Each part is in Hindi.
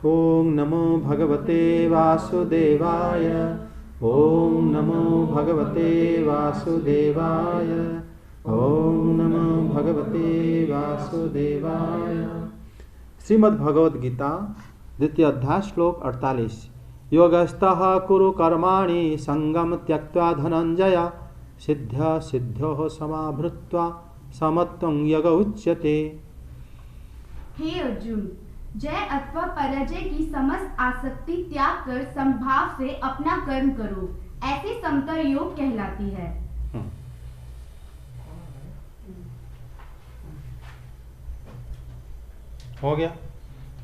ओम नमो भगवते वासुदेवाय। ओम नमो भगवते वासुदेवाय। ओम नमो भगवते वासुदेवाय। श्रीमद् भगवद गीता द्वितीय अध्याय श्लोक 48। योगस्थः कुरु कर्माणि संगम त्यक्त्वा धनंजय सिद्ध्य सिद्ध्यो समाभृत्वा समत्वं योग उच्यते। हे अर्जुन, जय अथवा पराजय की समस्त आसक्ति त्याग कर संभाव से अपना कर्म करो, ऐसी समता योग कहलाती है। हो गया।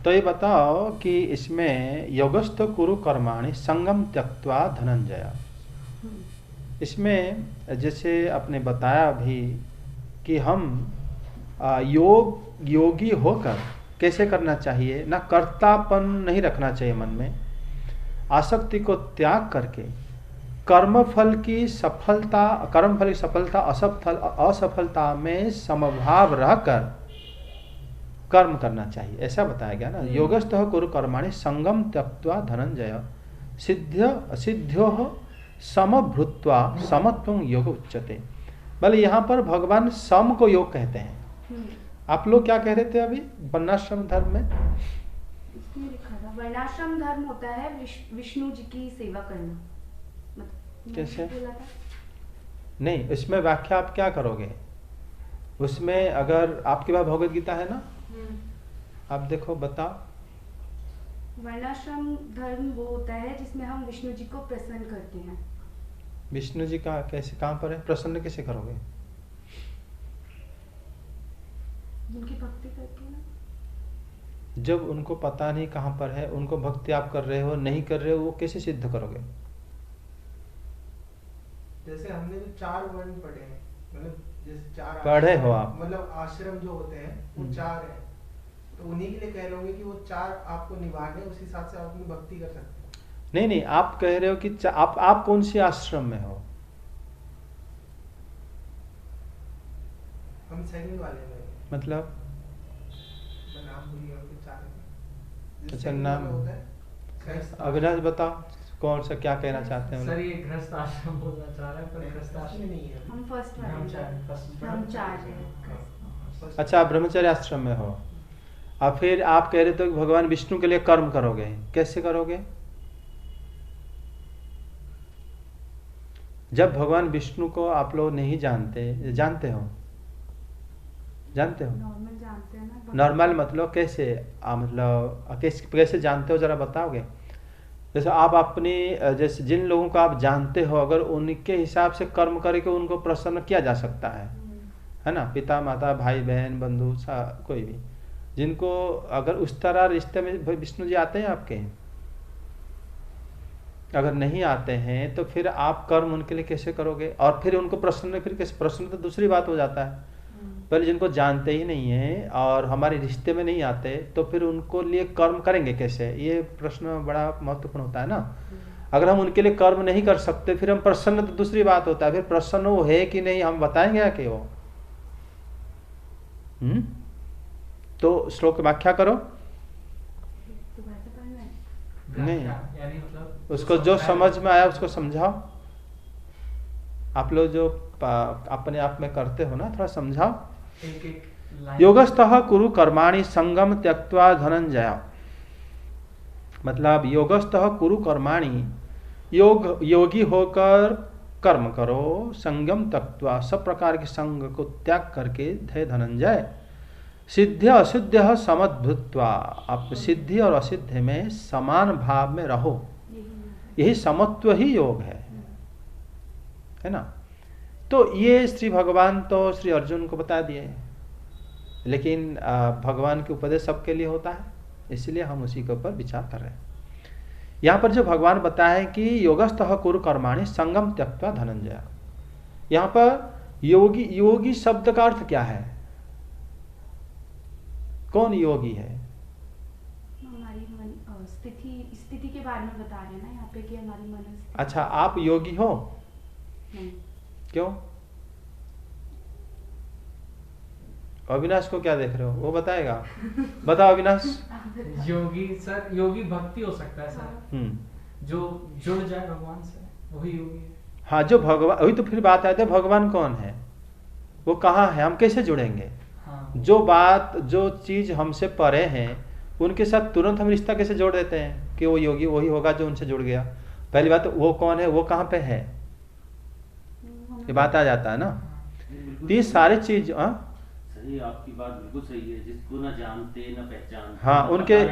तो ये बताओ कि इसमें योगस्थ कुरु कर्माणि संगम त्यक्त्वा धनंजय, इसमें जैसे आपने बताया अभी कि हम योगी होकर कैसे करना चाहिए, ना कर्तापन नहीं रखना चाहिए मन में, आसक्ति को त्याग करके कर्मफल की सफलता असफलता में समभाव रहकर कर्म करना चाहिए, ऐसा बताया गया ना। योगस्थः कुरु कर्माणि संगम त्यक्त्वा धनंजय सिद्ध्यो समभृत्वा समत्वं योग उच्यते। भले यहाँ पर भगवान सम को योग कहते हैं। आप लोग क्या कह रहे थे अभी वर्णाश्रम धर्म में? इसमें लिखा था वर्णाश्रम धर्म होता है विष्णु जी की सेवा करना। कैसे? नहीं, इसमें व्याख्या आप क्या करोगे? उसमें अगर आपके पास भगवद गीता है ना, आप देखो, बताओ। वर्णाश्रम धर्म वो होता है जिसमें हम विष्णु जी को प्रसन्न करते हैं। विष्णु जी का कैसे, कहाँ पर है? प्रसन्न कैसे करोगे? जिनकी भक्ति करते हैं। जब उनको पता नहीं कहाँ पर है, उनको भक्ति आप कर रहे हो नहीं कर रहे हो, वो कैसे सिद्ध करोगे? जैसे हमने जो 4 वर्ण पढ़े हैं, मतलब जैसे 4 पढ़े हो आप, मतलब आश्रम जो होते हैं वो 4 हैं, तो उन्हीं के लिए कह रहे होंगे कि वो 4 आपको निभाने, उस हिसाब से आप अपनी भक्ति कर सकते हैं। नहीं, आप कह रहे हो कि आप कौन सी आश्रम में हो? हम सैनिक वाले में। मतलब नाम भूल गया, 4 अच्छा, नाम अविनाश बताओ कौन सा, क्या कहना चाहते हैं? सर ये गृहस्थ आश्रम बोलना चाह रहा है, पर गृहस्थ आश्रम नहीं है। हम फर्स्ट ब्रह्मचार्य हैं। अच्छा, ब्रह्मचर्य आश्रम में हो। और फिर आप कह रहे थे कि भगवान विष्णु के लिए कर्म करोगे, कैसे करोगे? जब भगवान विष्णु को आप लोग नहीं जानते, जानते हो? नॉर्मल जानते हैं ना। नॉर्मल मतलब कैसे, मतलब कैसे जानते हो, जरा बताओगे? जैसे आप अपनी, जैसे जिन लोगों को आप जानते हो, अगर उनके हिसाब से कर्म करके उनको प्रसन्न किया जा सकता है ना? पिता माता भाई बहन बंधु कोई भी, जिनको अगर उस तरह रिश्ते में विष्णु जी आते हैं आपके, अगर नहीं आते हैं तो फिर आप कर्म उनके लिए कैसे करोगे? और फिर उनको प्रसन्न, फिर कैसे प्रसन्न, तो दूसरी बात हो जाता है। पहले जिनको जानते ही नहीं है और हमारे रिश्ते में नहीं आते, तो फिर उनको लिए कर्म करेंगे कैसे? ये प्रश्न बड़ा महत्वपूर्ण होता है ना। अगर हम उनके लिए कर्म नहीं कर सकते, फिर हम प्रसन्न, तो दूसरी बात होता है। फिर प्रसन्न वो है कि नहीं, हम बताएंगे कि वो तो श्लोक की व्याख्या करो। नहीं, उसको जो समझ में आया उसको समझाओ। आप लोग जो अपने आप में करते हो ना, थोड़ा समझाओ। योगस्थः कुरु कर्माणि संगम त्यक्त्वा धनंजय, मतलब योगस्थः कुरु कर्माणि, योगी होकर कर्म करो, संगम त्यक्त्वा, सब प्रकार के संग को त्याग करके, थे धनंजय, सिद्ध असिद्ध समद्भुत्वा, आप सिद्धि और असिद्ध में समान भाव में रहो, यही समत्व ही योग है ना। तो ये श्री भगवान तो श्री अर्जुन को बता दिए, लेकिन भगवान के उपदेश सबके लिए होता है, इसलिए हम उसी के ऊपर विचार कर रहे हैं। यहाँ पर जो भगवान बताए कि योगस्थः कुरु कर्माणि संगम त्यक्त्वा धनंजय, यहाँ पर योगी शब्द का अर्थ क्या है? कौन योगी है? हमारी स्थिति के बारे में बता रहे हैं ना यहाँ पे कि हमारी मन। अच्छा, आप योगी हो? नहीं। क्यों? अविनाश को क्या देख रहे हो, वो बताएगा। बताओ अविनाश। योगी सर, योगी भक्ति हो सकता है सर, जो जुड़ जाए भगवान से वही योगी है। हाँ, जो भगवान, वही तो फिर बात आती है, भगवान कौन है, वो कहाँ है, हम कैसे जुड़ेंगे। हाँ। जो बात, जो चीज हमसे परे हैं उनके साथ तुरंत हम रिश्ता कैसे जोड़ देते हैं कि वो योगी वही होगा जो उनसे जुड़ गया। पहली बात, वो कौन है, वो कहाँ पे है, ये बात आ जाता है ना। तो ये सारी चीज सही, आपकी बात बिल्कुल सही है। जिसको ना जानते ना पहचानते, हाँ, उनके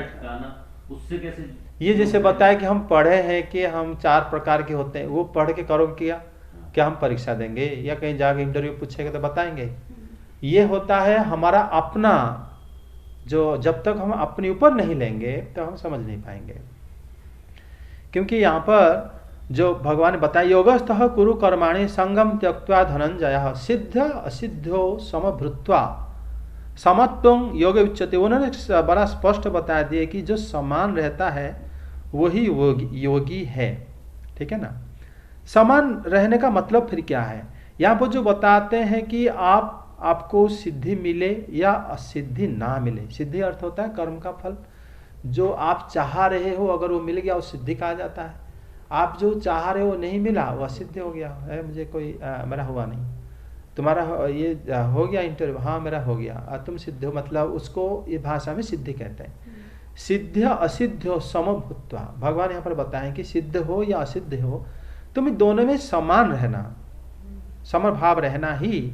उससे कैसे। ये जैसे बताया कि हम पढ़े हैं कि हम 4 प्रकार के होते हैं, वो पढ़ के करोगे क्या हम परीक्षा देंगे या कहीं जाके इंटरव्यू पूछेंगे तो बताएंगे। ये होता है हमारा अपना, जो जब तक हम अपने ऊपर नहीं लेंगे तो हम समझ नहीं पाएंगे। क्योंकि यहाँ पर जो भगवान ने बताया, योगस्थः कुरु कर्माणि संगम त्यक्त्वा धनंजय सिद्ध असिद्धो समभृत्वा समत्वं योग उच्यते। उन्होंने बड़ा स्पष्ट बता दिया कि जो समान रहता है वही योगी है। ठीक है ना। समान रहने का मतलब फिर क्या है, यहाँ पर जो बताते हैं कि आपको सिद्धि मिले या असिद्धि ना मिले। सिद्धि अर्थ होता है कर्म का फल, जो आप चाह रहे हो अगर वो मिल गया वो सिद्धि कहा जाता है। आप जो चाह रहे हो नहीं मिला वो असिद्धि हो गया है। मुझे कोई मेरा हुआ नहीं, तुम्हारा ये हो गया इंटरव्यू, हाँ मेरा हो गया, तुम सिद्ध हो, मतलब उसको ये भाषा में सिद्धि कहते हैं। सिद्ध असिद्ध समभूत्वा, भगवान यहाँ पर बताएं कि सिद्ध हो या असिद्ध हो तुम दोनों में समान रहना, समभाव रहना ही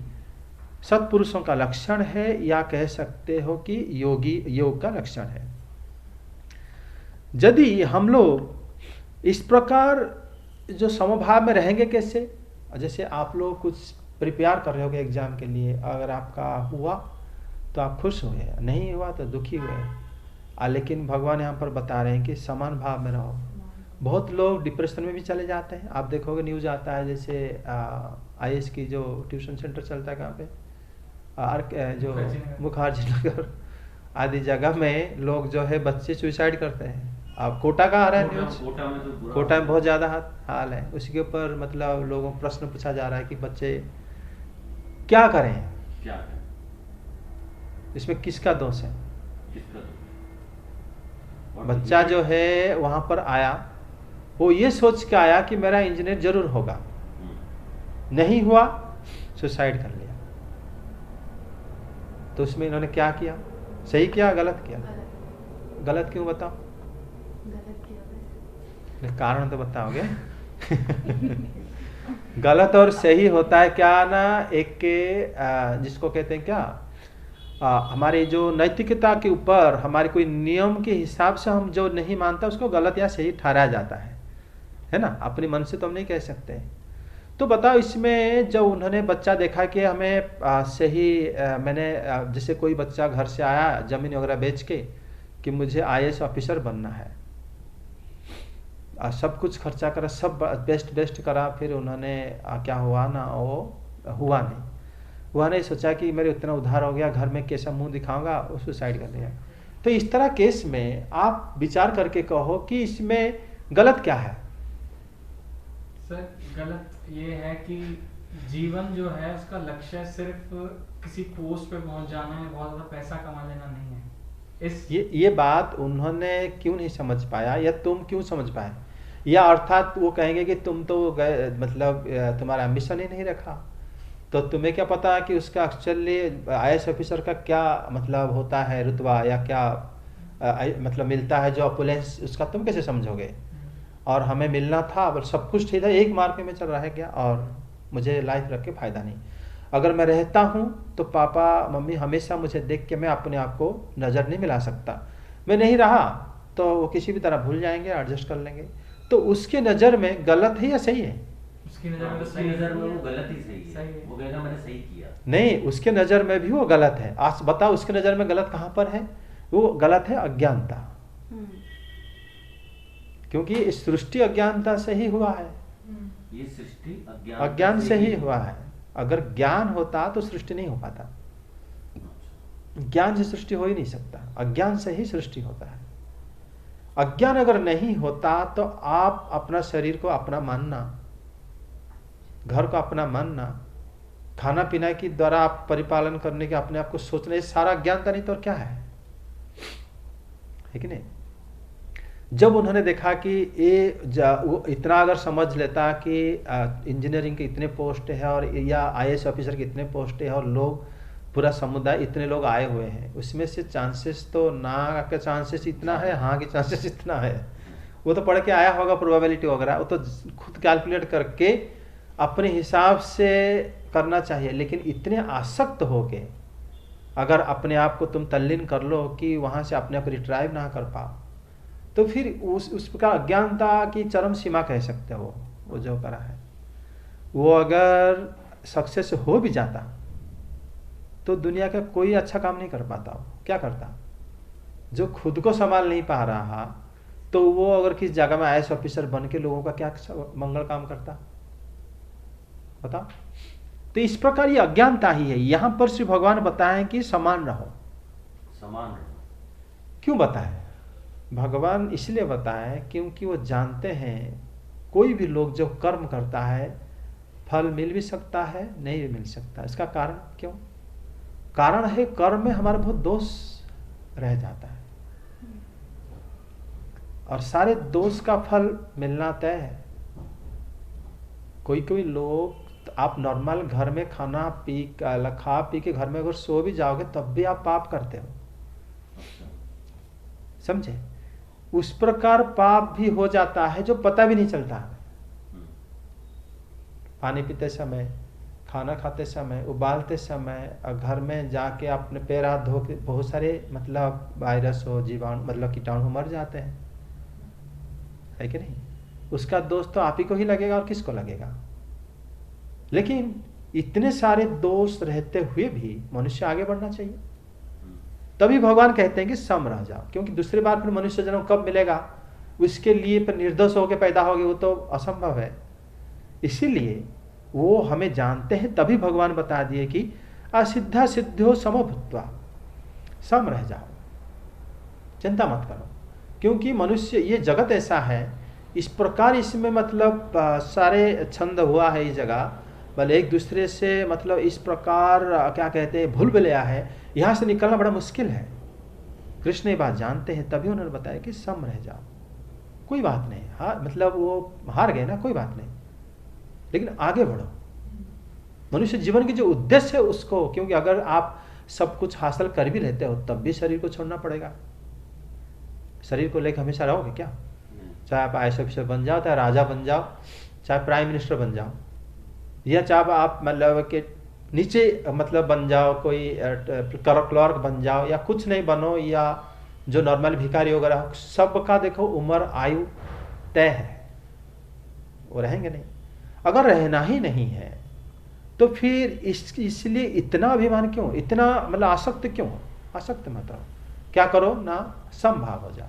सत्पुरुषों का लक्षण है, या कह सकते हो कि योग का लक्षण है। यदि हम लोग इस प्रकार जो समभाव में रहेंगे कैसे, जैसे आप लोग कुछ प्रिपेयर कर रहे होगे एग्जाम के लिए, अगर आपका हुआ तो आप खुश हुए, नहीं हुआ तो दुखी हुए। लेकिन भगवान यहाँ पर बता रहे हैं कि समान भाव में रहो। बहुत लोग डिप्रेशन में भी चले जाते हैं। आप देखोगे न्यूज आता है, जैसे IAS की जो ट्यूशन सेंटर चलता है कहाँ पे, जो मुखर्जी नगर आदि जगह में लोग जो है बच्चे सुसाइड करते हैं। अब कोटा का आ रहा है न्यूज, कोटा में बहुत ज्यादा हाल है। उसके ऊपर मतलब लोगों को प्रश्न पूछा जा रहा है कि बच्चे क्या करें, इसमें किसका दोष है। बच्चा जो है वहां पर आया, वो ये सोच के आया कि मेरा इंजीनियर जरूर होगा, नहीं हुआ सुसाइड कर लिया। तो उसमें इन्होंने क्या किया, सही किया गलत किया? गलत क्यों बताओ, कारण तो बताओगे। गलत और सही होता है क्या ना, एक के जिसको कहते हैं क्या, हमारी जो नैतिकता के ऊपर हमारे कोई नियम के हिसाब से हम जो नहीं मानता उसको गलत या सही ठहराया जाता है ना। अपने मन से तो हम नहीं कह सकते। तो बताओ इसमें जब उन्होंने बच्चा देखा कि हमें सही, मैंने जैसे कोई बच्चा घर से आया जमीन वगैरह बेच के कि मुझे IAS ऑफिसर बनना है, सब कुछ खर्चा करा, सब बेस्ट करा, फिर उन्होंने क्या हुआ ना, वो हुआ नहीं। उन्होंने सोचा कि मेरे इतना उधार हो गया, घर में कैसा मुंह दिखाऊंगा, वो सुसाइड कर लिया। तो इस तरह केस में आप विचार करके कहो कि इसमें गलत क्या है। सर गलत ये है कि जीवन जो है उसका लक्ष्य सिर्फ किसी पोस्ट पे पहुंच जाना है, बहुत ज्यादा पैसा कमा लेना नहीं है। ये बात उन्होंने क्यों नहीं समझ पाया, या तुम क्यों समझ पाए, या अर्थात वो कहेंगे कि तुम तो मतलब तुम्हारा एम्बिशन ही नहीं रखा, तो तुम्हें क्या पता कि उसका एक्चुअली IAS ऑफिसर का क्या मतलब होता है, रुतबा या क्या मतलब मिलता है, जो अपुलेंस उसका तुम कैसे समझोगे। और हमें मिलना था, बस सब कुछ ठीक था, एक मार्ग में चल रहा है क्या, और मुझे लाइफ रख के फायदा नहीं। अगर मैं रहता हूँ तो पापा मम्मी हमेशा मुझे देख के मैं अपने आप को नज़र नहीं मिला सकता, मैं नहीं रहा तो वो किसी भी तरह भूल जाएंगे, एडजस्ट कर लेंगे। तो उसके नज़र में गलत है या सही है? उसकी नज़र में तो उसकी नज़र में वो गलत ही सही है, वो कहेगा मैंने सही किया। नहीं, उसके नज़र में भी वो गलत है। आज बताओ उसके नज़र में गलत कहाँ पर है? वो गलत है अज्ञानता, क्योंकि इस सृष्टि अज्ञानता से ही हुआ है। ये सृष्टि अज्ञान से ही हुआ है। अगर ज्ञान होता तो सृष्टि नहीं हो पाता। ज्ञान से सृष्टि हो ही नहीं सकता, अज्ञान से ही सृष्टि होता है। अज्ञान अगर नहीं होता तो आप अपना शरीर को अपना मानना, घर को अपना मानना, खाना पीना के द्वारा आप परिपालन करने के, अपने आप को सोचना, ये सारा अज्ञानता नहीं तो और क्या है कि नहीं। जब उन्होंने देखा कि वो इतना अगर समझ लेता कि इंजीनियरिंग के इतने पोस्ट है और या आईएएस ऑफिसर के इतने पोस्ट है और लोग, पूरा समुदाय इतने लोग आए हुए हैं, उसमें से चांसेस तो ना का चांसेस इतना है, हाँ के चांसेस इतना है, वो तो पढ़ के आया होगा प्रोबेबिलिटी वगैरह, वो तो खुद कैलकुलेट करके अपने हिसाब से करना चाहिए। लेकिन इतने आसक्त होके अगर अपने आप को तुम तल्लीन कर लो कि वहाँ से अपने आप रिट्राइव ना कर पाओ, तो फिर उस प्रकार अज्ञानता की चरम सीमा कह सकते हो। वो जो करा है वो अगर सक्सेस हो भी जाता तो दुनिया का कोई अच्छा काम नहीं कर पाता। हो क्या करता? जो खुद को संभाल नहीं पा रहा, तो वो अगर किस जगह में आईएएस ऑफिसर बन के लोगों का क्या मंगल काम करता, बताओ। तो इस प्रकार ये अज्ञानता ही है। यहां पर श्री भगवान बताएं कि समान रहो। समान रहो क्यों बताएं? भगवान इसलिए बताएं क्योंकि वो जानते हैं कोई भी लोग जो कर्म करता है फल मिल भी सकता है, नहीं भी मिल सकता। इसका कारण क्यों? कारण है कर्म में हमारा बहुत दोष रह जाता है और सारे दोष का फल मिलना तय है। कोई कोई लोग, आप नॉर्मल घर में खा पी के घर में अगर सो भी जाओगे तब भी आप पाप करते हो, समझे? उस प्रकार पाप भी हो जाता है जो पता भी नहीं चलता है। पानी पीते समय, खाना खाते समय, उबालते समय, घर में जाके अपने पैर हाथ धो के बहुत सारे मतलब वायरस हो, जीवाणु मतलब कीटाणु मर जाते हैं, है कि नहीं? उसका दोष तो आप ही को ही लगेगा और किसको लगेगा। लेकिन इतने सारे दोष रहते हुए भी मनुष्य आगे बढ़ना चाहिए। तभी भगवान कहते हैं कि सम रह जाओ, क्योंकि दूसरी बार फिर मनुष्य जन्म कब मिलेगा, उसके लिए फिर निर्दोष होकर पैदा होगे, वो तो असंभव है। इसीलिए वो हमें जानते हैं, तभी भगवान बता दिए कि असिद्धा सिद्ध्यो समभूत्वा, सम रह जाओ, चिंता मत करो। क्योंकि मनुष्य, ये जगत ऐसा है, इस प्रकार इसमें मतलब सारे छंद हुआ है इस जगह, भले एक दूसरे से मतलब इस प्रकार क्या कहते हैं भूल भुलैया है, यहाँ से निकलना बड़ा मुश्किल है। कृष्ण ये बात जानते हैं, तभी उन्होंने बताया कि सम रह जाओ, कोई बात नहीं, हाँ मतलब वो हार गए ना, कोई बात नहीं, लेकिन आगे बढ़ो। मनुष्य जीवन की जो उद्देश्य है उसको, क्योंकि अगर आप सब कुछ हासिल कर भी लेते हो तब भी शरीर को छोड़ना पड़ेगा। शरीर को लेकर हमेशा रहोगे क्या? चाहे आप आईएएस ऑफिसर बन जाओ, चाहे राजा बन जाओ, चाहे प्राइम मिनिस्टर बन जाओ, या चाहे आप मतलब के नीचे मतलब बन जाओ, कोई क्लर्क बन जाओ, या कुछ नहीं बनो, या जो नॉर्मल भिखारी वगैरह हो, सबका देखो उम्र आयु तय है, वो रहेंगे नहीं। अगर रहना ही नहीं है तो फिर इसलिए इतना अभिमान क्यों, इतना मतलब आसक्त क्यों? आसक्त मत रहो। क्या करो ना, संभाव हो जाओ।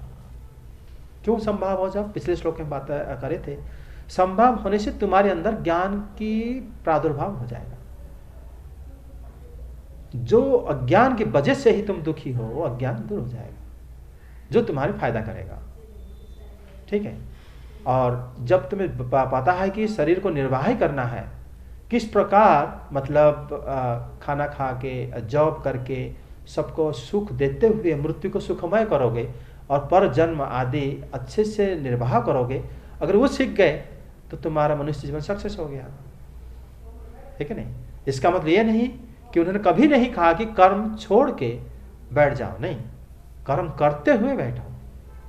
क्यों संभाव हो जाओ? पिछले श्लोक में बात करे थे, संभाव होने से तुम्हारे अंदर ज्ञान की प्रादुर्भाव हो जाएगा। जो अज्ञान की वजह से ही तुम दुखी हो, वो अज्ञान दूर हो जाएगा, जो तुम्हारे फायदा करेगा। ठीक है? और जब तुम्हें पता है कि शरीर को निर्वाह करना है, किस प्रकार मतलब खाना खा के, जॉब करके सबको सुख देते हुए मृत्यु को सुखमय करोगे और पर जन्म आदि अच्छे से निर्वाह करोगे, अगर वो सीख गए तो तुम्हारा मनुष्य जीवन सक्सेस हो गया। ठीक है नहीं? इसका मतलब ये नहीं कि उन्होंने कभी नहीं कहा कि कर्म छोड़ के बैठ जाओ, नहीं, कर्म करते हुए बैठो,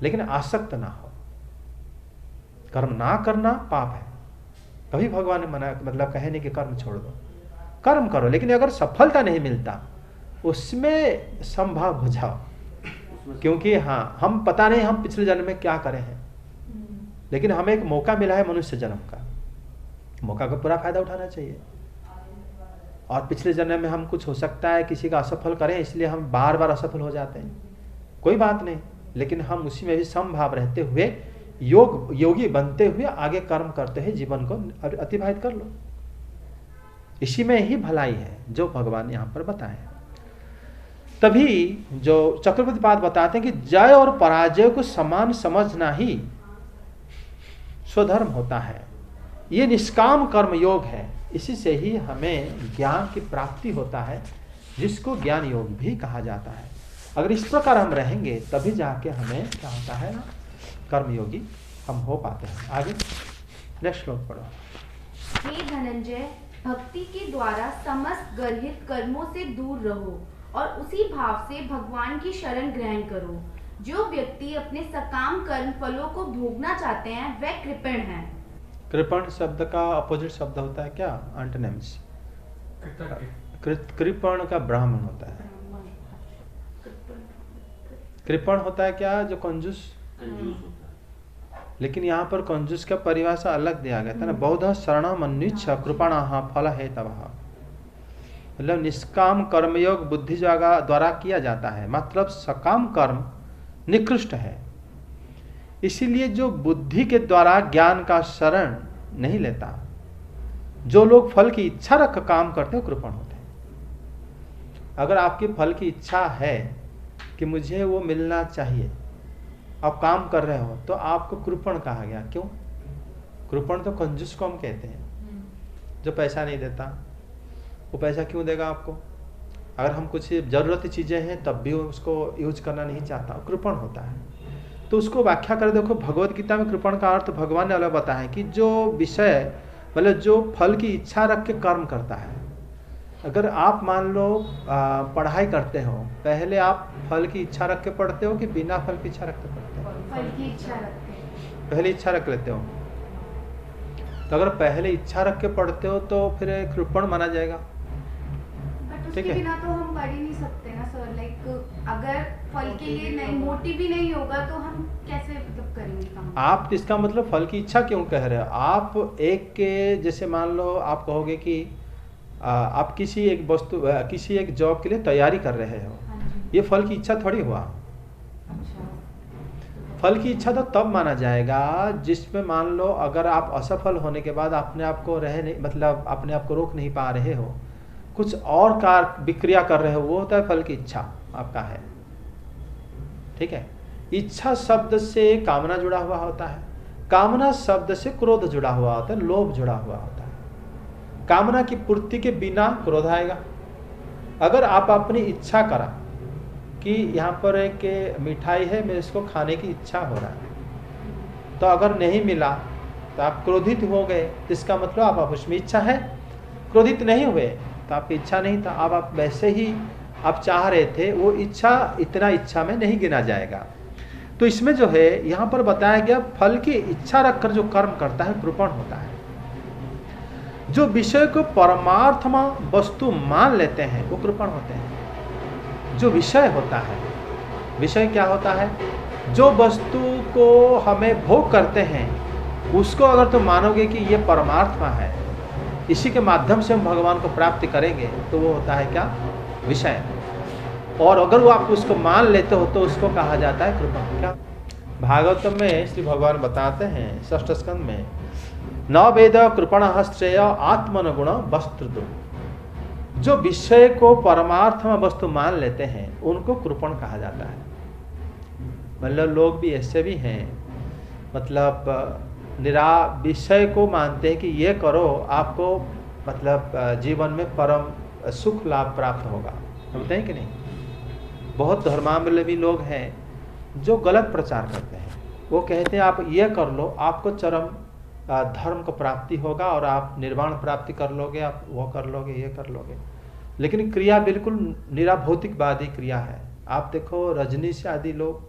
लेकिन आसक्त ना हो। कर्म ना करना पाप है। कभी भगवान ने मना मतलब कहे नहीं कि कर्म छोड़ दो, कर्म करो, लेकिन अगर सफलता नहीं मिलता उसमें संभाव हो जाओ, क्योंकि हाँ हम पता नहीं हम पिछले जन्म में क्या करे हैं, लेकिन हमें एक मौका मिला है मनुष्य जन्म का, मौका का पूरा फायदा उठाना चाहिए। और पिछले जन्म में हम कुछ हो सकता है किसी का असफल करें, इसलिए हम बार बार असफल हो जाते हैं, कोई बात नहीं, लेकिन हम उसी में भी समभाव रहते हुए योगी बनते हुए आगे कर्म करते हुए जीवन को अतिबाहित कर लो। इसी में ही भलाई है जो भगवान यहाँ पर बताए। तभी जो चक्रवर्ती पाद बताते हैं कि जय और पराजय को समान समझना ही स्वधर्म होता है। ये निष्काम कर्म योग है। इसी से ही हमें ज्ञान की प्राप्ति होता है, जिसको ज्ञान योग भी कहा जाता है। अगर इस प्रकार हम रहेंगे तभी जाके हमें क्या होता है ना, कर्मयोगी हम हो पाते हैं। आगे नेक्स्ट श्लोक पढ़ो। हे धनंजय, भक्ति के द्वारा समस्त गर्हित कर्मों से दूर रहो और उसी भाव से भगवान की शरण ग्रहण करो। जो व्यक्ति अपने सकाम कर्म फलों को भोगना चाहते हैं वह कृपण है। कृपण शब्द का अपोजिट शब्द होता है क्या? एंटोनिम्स। कृपण का ब्राह्मण होता है। कृपण होता है क्या? जो कंजूस होता है। लेकिन यहाँ पर कंजूस का परिभाषा अलग दिया गया था ना, बौद्ध शरणमन्विच्छ कृपणाः फलहेतवः। मतलब निष्काम कर्मयोग बुद्धि द्वारा किया जाता है, मतलब सकाम कर्म निकृष्ट है। इसीलिए जो बुद्धि के द्वारा ज्ञान का शरण नहीं लेता, जो लोग फल की इच्छा रख काम करते हैं, कृपण होते हैं। अगर आपकी फल की इच्छा है कि मुझे वो मिलना चाहिए, आप काम कर रहे हो, तो आपको कृपण कहा गया। क्यों? कृपण तो कंजूस को हम कहते हैं, जो पैसा नहीं देता। वो पैसा क्यों देगा आपको? अगर हम कुछ जरूरत चीजें हैं तब भी उसको यूज करना नहीं चाहता, कृपण होता है। तो उसको व्याख्या कर देखो, भगवत गीता में कृपण का अर्थ भगवान ने अलग बताया है कि जो विषय मतलब जो फल की इच्छा रख के कर्म करता है। अगर आप मान लो पढ़ाई करते हो, पहले आप फल की इच्छा रख के पढ़ते हो कि बिना फल की इच्छा रख के पढ़ते हो? फल की इच्छा रखते हैं। पहले इच्छा रख लेते हो। तो अगर पहले इच्छा रख के पढ़ते हो तो फिर कृपण माना जाएगा। उसके बिना तो हम पढ़ ही नहीं सकते ना सर। लाइक अगर फल के लिए नहीं, मोटिव भी नहीं होगा तो हम कैसे मतलब करेंगे काम? आप इसका मतलब फल की इच्छा क्यों कह रहे हो? आप एक के जैसे मान लो आप कहोगे कि आप किसी एक वस्तु किसी एक जॉब के लिए तैयारी कर रहे हो, ये फल की इच्छा थोड़ी हुआ। फल की इच्छा तो तब माना जाएगा जिसमें मान लो अगर आप असफल होने के बाद अपने आप को मतलब अपने आप को रोक नहीं पा रहे हो, कुछ और विक्रिया कर रहे हो, वो होता है फल की इच्छा आपका है। ठीक है। इच्छा शब्द से कामना जुड़ा हुआ होता है, कामना शब्द से क्रोध जुड़ा हुआ होता है, लोभ जुड़ा हुआ होता है। कामना की पूर्ति के बिना क्रोध आएगा। अगर आप अपनी इच्छा करा कि यहाँ पर एक मिठाई है, मैं इसको खाने की इच्छा हो रहा है, तो अगर नहीं मिला तो आप क्रोधित हो गए, तो इसका मतलब आप उसमें इच्छा है। क्रोधित नहीं हुए तो आपकी इच्छा नहीं था, अब आप वैसे ही आप चाह रहे थे, वो इच्छा इतना इच्छा में नहीं गिना जाएगा। तो इसमें जो है यहाँ पर बताया गया फल की इच्छा रखकर जो कर्म करता है कृपण होता है। जो विषय को परमार्थमा वस्तु मान लेते हैं वो कृपण होते हैं। जो विषय होता है, विषय क्या होता है? जो वस्तु को हमें भोग करते हैं उसको अगर तुम मानोगे कि ये परमात्मा है, इसी के माध्यम से हम भगवान को प्राप्त करेंगे, तो वो होता है क्या? विषय। और अगर वो आप उसको मान लेते हो तो उसको कहा जाता है कृपण। क्या भागवतम में श्री भगवान बताते हैं 6ठ स्कंद में, न वेद कृपणः श्रेय आत्मनुगुण वस्त्रदो। जो विषय को परमार्थ में वस्तु मान लेते हैं उनको कृपण कहा जाता है। मतलब लोग भी ऐसे भी हैं, मतलब विषय को मानते हैं कि ये करो आपको मतलब जीवन में परम सुख लाभ प्राप्त होगा, समझते हैं कि नहीं? बहुत धर्मावलंबी लोग हैं जो गलत प्रचार करते हैं। वो कहते हैं आप ये कर लो, आपको चरम धर्म को प्राप्ति होगा और आप निर्वाण प्राप्ति कर लोगे, आप वो कर लोगे, ये कर लोगे। लेकिन क्रिया बिल्कुल निराभौतिकवादी क्रिया है। आप देखो रजनीश आदि लोग,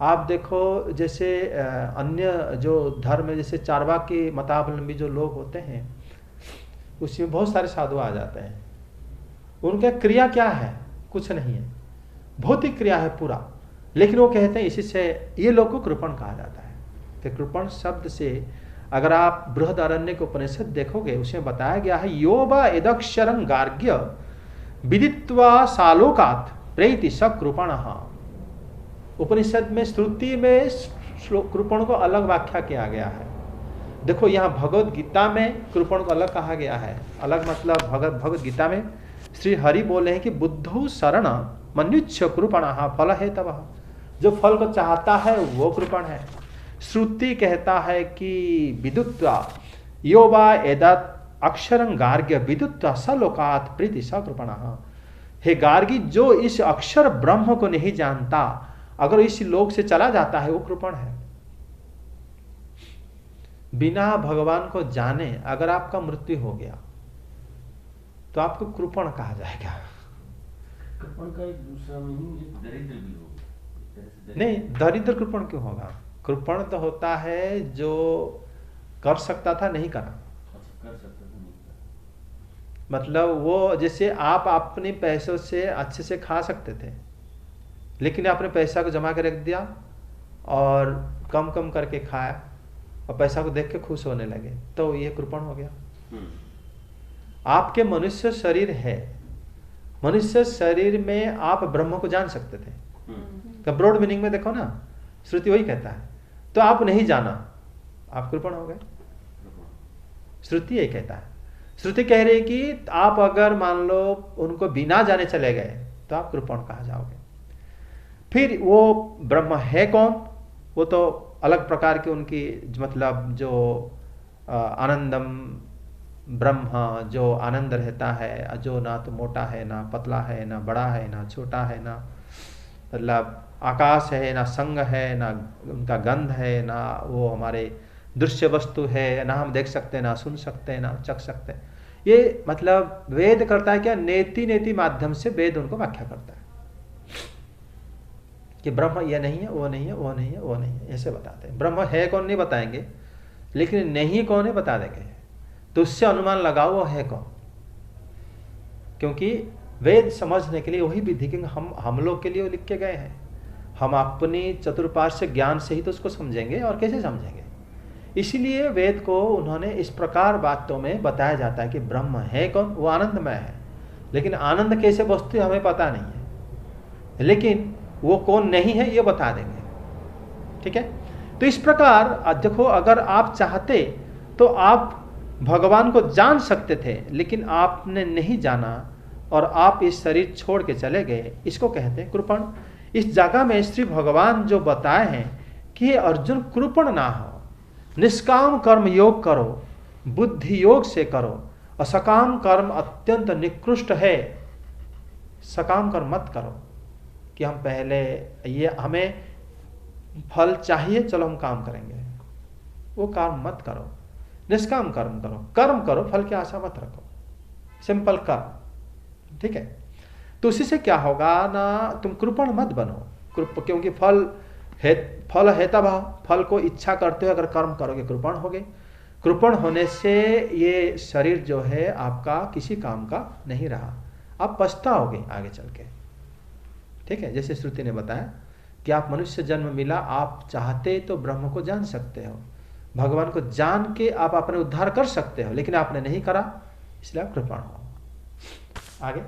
आप देखो जैसे अन्य जो धर्म है, जैसे चारवाकी मतावलंबी जो लोग होते हैं, उसमें बहुत सारे साधु आ जाते हैं। उनका क्रिया क्या है? कुछ नहीं है, भौतिक क्रिया है पूरा। लेकिन वो कहते हैं इसी से ये लोग को कृपण कहा जाता है। तो कृपण शब्द से अगर आप बृहदारण्यक उपनिषद देखोगे, उसमें बताया गया है योवा यदक्षरं गार्ग्य विदित्वा सालोकात् प्रेति स कृपणः। उपनिषद में श्रुति में कृपण को अलग व्याख्या किया गया है। देखो यहाँ भगवत गीता में कृपण को अलग कहा गया है। अलग मतलब भगवत गीता में श्री हरि बोले हैं कि बुद्धौ शरण मन्युच्छ कृपणः फलहेतवः। जो फल को चाहता है वो कृपण है। श्रुति कहता है कि विदुत्वा यो वा एदत् अक्षरं गार्ग्य विदुत्वा सलोकात् प्रीति सकृपणः। हे गार्गी, जो इस अक्षर ब्रह्म को नहीं जानता, अगर इस लोक से चला जाता है वो कृपण है। बिना भगवान को जाने अगर आपका मृत्यु हो गया तो आपको कृपण कहा जाएगा। कृपण का एक दूसरा मीनिंग दरिद्र भी होगा। नहीं, दरिद्र कृपण क्यों होगा? कृपण तो होता है जो कर सकता था नहीं करा। अच्छा, कर सकता था नहीं करा। मतलब वो जैसे आप अपने पैसों से अच्छे से खा सकते थे, लेकिन आपने पैसा को जमा कर रख दिया और कम कम करके खाया और पैसा को देख के खुश होने लगे, तो ये कृपण हो गया। आपके मनुष्य शरीर है, मनुष्य शरीर में आप ब्रह्म को जान सकते थे। तो ब्रॉड मीनिंग में देखो ना, श्रुति वही कहता है, तो आप नहीं जाना, आप कृपण हो गए। श्रुति यही कहता है। श्रुति कह रही कि आप अगर मान लो उनको बिना जाने चले गए तो आप कृपण कहा जाओगे। फिर वो ब्रह्म है कौन, वो तो अलग प्रकार की उनकी मतलब जो आनंदम ब्रह्म, जो आनंद रहता है, जो ना तो मोटा है ना पतला है ना बड़ा है ना छोटा है, ना मतलब आकाश है ना संग है ना उनका गंध है ना वो हमारे दृश्य वस्तु है, ना हम देख सकते हैं ना सुन सकते हैं ना चख सकते हैं। ये मतलब वेद करता है क्या, नेति नेति माध्यम से वेद उनको व्याख्या करता है कि ब्रह्म ये नहीं है, वो नहीं है, वो नहीं है, वो नहीं है, ऐसे बताते हैं। ब्रह्म है कौन नहीं बताएंगे, लेकिन नहीं कौन है बता देंगे, तो उससे अनुमान लगाओ वो है कौन। क्योंकि वेद समझने के लिए वही विधि के हम लोग के लिए वो लिख के गए हैं। हम अपनी चतुर्पार्श्व ज्ञान से ही तो उसको समझेंगे और कैसे समझेंगे। इसीलिए वेद को उन्होंने इस प्रकार बातों में बताया जाता है कि ब्रह्म है कौन, वो आनंदमय है, लेकिन आनंद कैसे वस्तु है हमें पता नहीं है, लेकिन वो कौन नहीं है ये बता देंगे। ठीक है, तो इस प्रकार देखो, अगर आप चाहते तो आप भगवान को जान सकते थे, लेकिन आपने नहीं जाना और आप इस शरीर छोड़ के चले गए, इसको कहते हैं कृपण। इस जगह में श्री भगवान जो बताए हैं कि अर्जुन कृपण ना हो, निष्काम कर्म योग करो, बुद्धि योग से करो, और सकाम कर्म अत्यंत निकृष्ट है, सकाम कर्म मत करो कि हम पहले ये हमें फल चाहिए चलो हम काम करेंगे, वो काम मत करो। निष्काम कर्म करो, कर्म करो, फल की आशा मत रखो, सिंपल कर्म। ठीक है, तो उसी से क्या होगा ना, तुम कृपण मत बनो, क्योंकि फल हेता भाव, फल को इच्छा करते हुए अगर कर्म करोगे कृपण होगे। कृपण होने से ये शरीर जो है आपका किसी काम का नहीं रहा, आप पछताओगे आगे चल के। ठीक है, जैसे श्रुति ने बताया कि आप मनुष्य जन्म मिला, आप चाहते तो ब्रह्म को जान सकते हो, भगवान को जान के आप अपने उद्धार कर सकते हो, लेकिन आपने नहीं करा, इसलिए आप कृपण हो। आगे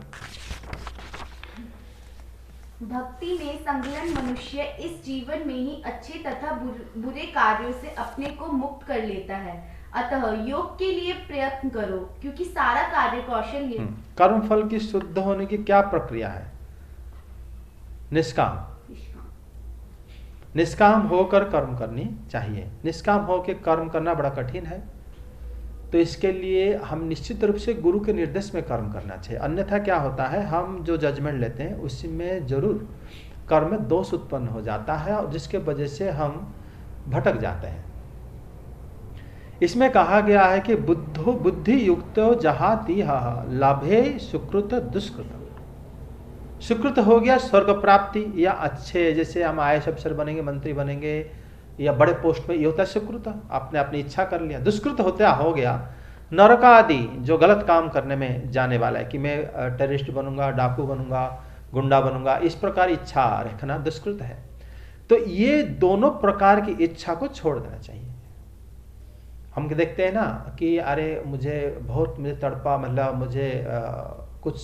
भक्ति में संलग्न मनुष्य इस जीवन में ही अच्छे तथा बुरे कार्यों से अपने को मुक्त कर लेता है। अतः योग के लिए प्रयत्न करो, क्योंकि सारा कार्य कौशल कर्म फल की शुद्ध होने की क्या प्रक्रिया है? निष्काम। निष्काम होकर कर्म करनी चाहिए। निष्काम होकर कर्म करना बड़ा कठिन है, तो इसके लिए हम निश्चित रूप से गुरु के निर्देश में कर्म करना चाहिए। अन्यथा क्या होता है, हम जो जजमेंट लेते हैं उसी में जरूर कर्म में दोष उत्पन्न हो जाता है, और जिसके वजह से हम भटक जाते हैं। इसमें कहा गया है कि बुद्धो बुद्धि युक्तो जहाति लाभे सुकृत दुष्कृत। सुकृत हो गया स्वर्ग प्राप्ति या अच्छे, जैसे हम आईएएस अफसर बनेंगे, मंत्री बनेंगे या बड़े पोस्ट में, ये होता है सुकृत, आपने अपनी इच्छा कर लिया। दुष्कृत होता हो गया नरक आदि, जो गलत काम करने में जाने वाला है कि मैं टेररिस्ट बनूंगा, डाकू बनूंगा, गुंडा बनूंगा, इस प्रकार इच्छा रखना दुष्कृत है। तो ये दोनों प्रकार की इच्छा को छोड़ देना चाहिए। हम देखते हैं ना कि अरे मुझे तड़पा, मतलब मुझे कुछ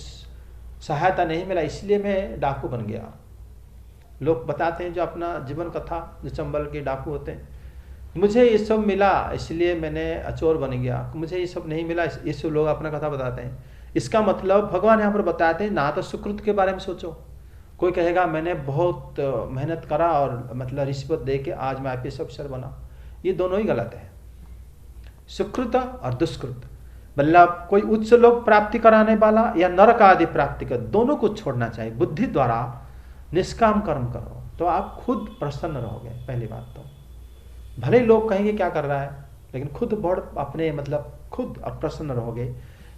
सहायता नहीं मिला इसलिए मैं डाकू बन गया। लोग बताते हैं जो अपना जीवन कथा, जो चंबल के डाकू होते हैं, मुझे ये सब मिला इसलिए मैंने चोर बन गया, मुझे ये सब नहीं मिला, ये सब लोग अपना कथा बताते हैं। इसका मतलब भगवान यहाँ पर बताते हैं ना तो सुकृत के बारे में सोचो। कोई कहेगा मैंने बहुत मेहनत करा और मतलब रिश्वत दे के आज मैं आईपीएस अफसर बना, ये दोनों ही गलत है। सुकृत और दुष्कृत, मतलब कोई उच्च लोक प्राप्ति कराने वाला या नरक आदि प्राप्ति कर, दोनों को छोड़ना चाहिए। बुद्धि द्वारा निष्काम कर्म करो तो आप खुद प्रसन्न रहोगे। पहली बात तो भले ही लोग कहेंगे क्या कर रहा है, लेकिन खुद बहुत अपने मतलब खुद आप प्रसन्न रहोगे।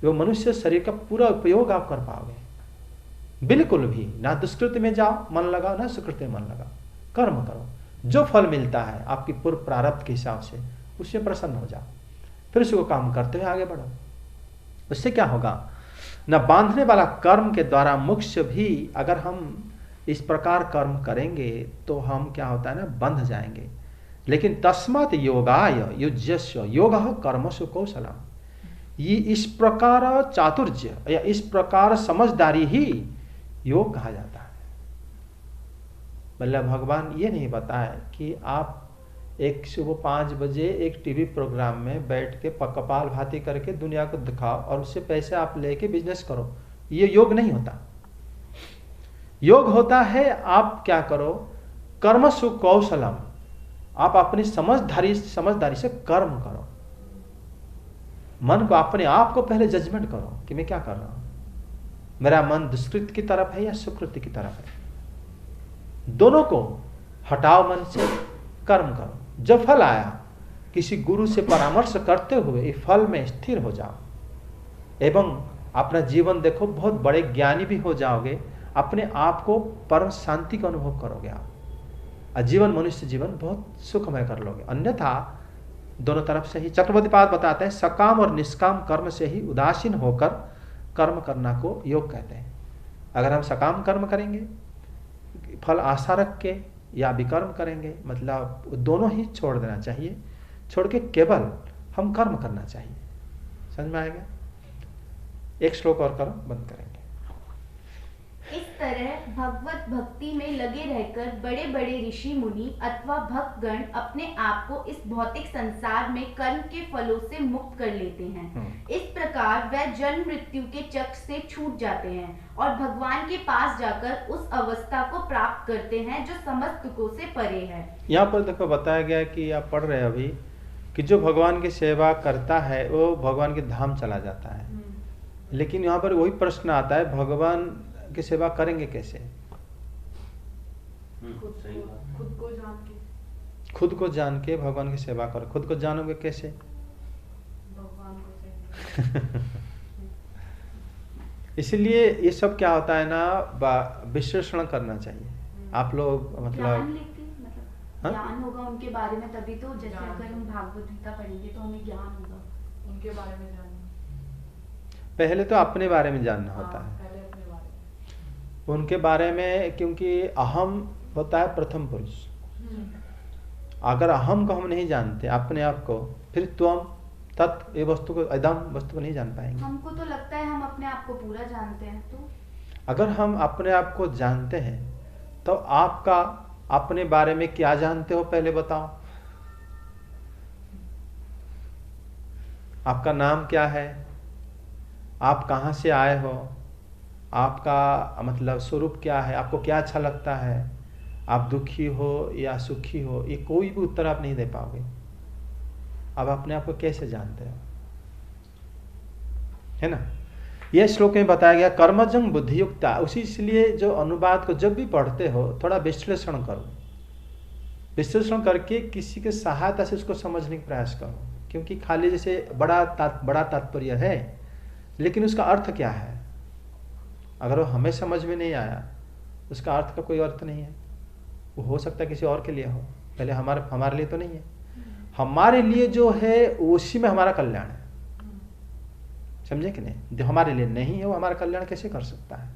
वो मनुष्य शरीर का पूरा उपयोग आप कर पाओगे। बिल्कुल भी ना दुष्कृत्य में जाओ मन लगाओ, ना सुकृत्य में मन लगाओ, कर्म करो। जो फल मिलता है आपकी पूर्व प्रारब्ध के हिसाब से उससे प्रसन्न हो जाओ, फिर उसको काम करते हुए आगे बढ़ो। उससे क्या होगा, न बांधने वाला कर्म के द्वारा मोक्ष भी अगर हम इस प्रकार कर्म करेंगे तो हम क्या होता है ना, बंध जाएंगे। लेकिन तस्मात् योगाय युज्यस्य योगः कर्मसु कौशलम, ये इस प्रकार चातुर्य या इस प्रकार समझदारी ही योग कहा जाता है। मतलब भगवान ये नहीं बताए कि आप एक सुबह 5 बजे एक टीवी प्रोग्राम में बैठ के कपाल भाती करके दुनिया को दिखाओ और उससे पैसे आप लेके बिजनेस करो, ये योग नहीं होता। योग होता है आप क्या करो, कर्मसु कौशलम, आप अपनी समझदारी से कर्म करो। मन को अपने आप को पहले जजमेंट करो कि मैं क्या कर रहा हूं, मेरा मन दुष्कृत्य की तरफ है या सुकृत्य की तरफ है। दोनों को हटाओ, मन से कर्म करो। जब फल आया किसी गुरु से परामर्श करते हुए इस फल में स्थिर हो जाओ एवं अपना जीवन देखो, बहुत बड़े ज्ञानी भी हो जाओगे। अपने आप को परम शांति का अनुभव करोगे आप, और जीवन मनुष्य जीवन बहुत सुखमय कर लोगे। अन्यथा दोनों तरफ से ही चक्रवर्तीपाद बताते हैं सकाम और निष्काम कर्म से ही उदासीन होकर कर्म करना को योग कहते हैं। अगर हम सकाम कर्म करेंगे फल आशा रख के या विकर्म करेंगे, मतलब दोनों ही छोड़ देना चाहिए। छोड़ के केवल हम कर्म करना चाहिए। समझ में आएगा? एक श्लोक और करो, बंद करेंगे। इस तरह भगवत भक्ति में लगे रहकर बड़े बड़े ऋषि मुनि अथवा भक्तगण अपने आप को इस भौतिक संसार में कर्म के फलों से मुक्त कर लेते हैं। इस प्रकार वह जन्म मृत्यु के चक्र से छूट जाते हैं और भगवान के पास जाकर उस अवस्था को प्राप्त करते हैं जो समस्त दुखों से परे है। यहाँ पर देखो बताया गया कि आप पढ़ रहे हैं अभी कि जो भगवान की सेवा करता है वो भगवान के धाम चला जाता है। लेकिन यहाँ पर वही प्रश्न आता है, भगवान की सेवा करेंगे कैसे? खुद को जान के भगवान की सेवा करो। खुद को जानोगे कैसे? भगवान को इसलिए ये सब क्या होता है ना, विश्लेषण करना चाहिए। आप लोग मतलब ज्ञान होगा उनके बारे में, तभी तो जैसे अगर हम भागवत गीता पढ़ेंगे तो हमें ज्ञान होगा उनके बारे में जानना। पहले तो अपने बारे में जानना होता है, उनके बारे में, क्योंकि अहम होता है प्रथम पुरुष। अगर अहम को हम नहीं जानते अपने आप को, फिर त्वम तत् ये वस्तु को, इदम वस्तु को नहीं जान पाएंगे। हमको तो लगता है हम अपने आप को पूरा जानते हैं। तो अगर हम अपने आप को जानते हैं तो आपका अपने बारे में क्या जानते हो पहले बताओ। आपका नाम क्या है, आप कहाँ से आए हो, आपका मतलब स्वरूप क्या है, आपको क्या अच्छा लगता है, आप दुखी हो या सुखी हो, ये कोई भी उत्तर आप नहीं दे पाओगे। अब अपने आप को कैसे जानते हो, है ना? यह श्लोक में बताया गया कर्मजं बुद्धियुक्ता। उसी इसलिए जो अनुवाद को जब भी पढ़ते हो थोड़ा विश्लेषण करो, विश्लेषण करके किसी के सहायता से उसको समझने का प्रयास करो। क्योंकि खाली जैसे बड़ा तात्पर्य है, लेकिन उसका अर्थ क्या है अगर वो हमें समझ में नहीं आया, उसका अर्थ का कोई अर्थ नहीं है। वो हो सकता है किसी और के लिए हो, पहले हमारे लिए तो नहीं है। हमारे लिए जो है उसी में हमारा कल्याण है, समझे कि नहीं? जो हमारे लिए नहीं है वो हमारा कल्याण कैसे कर सकता है?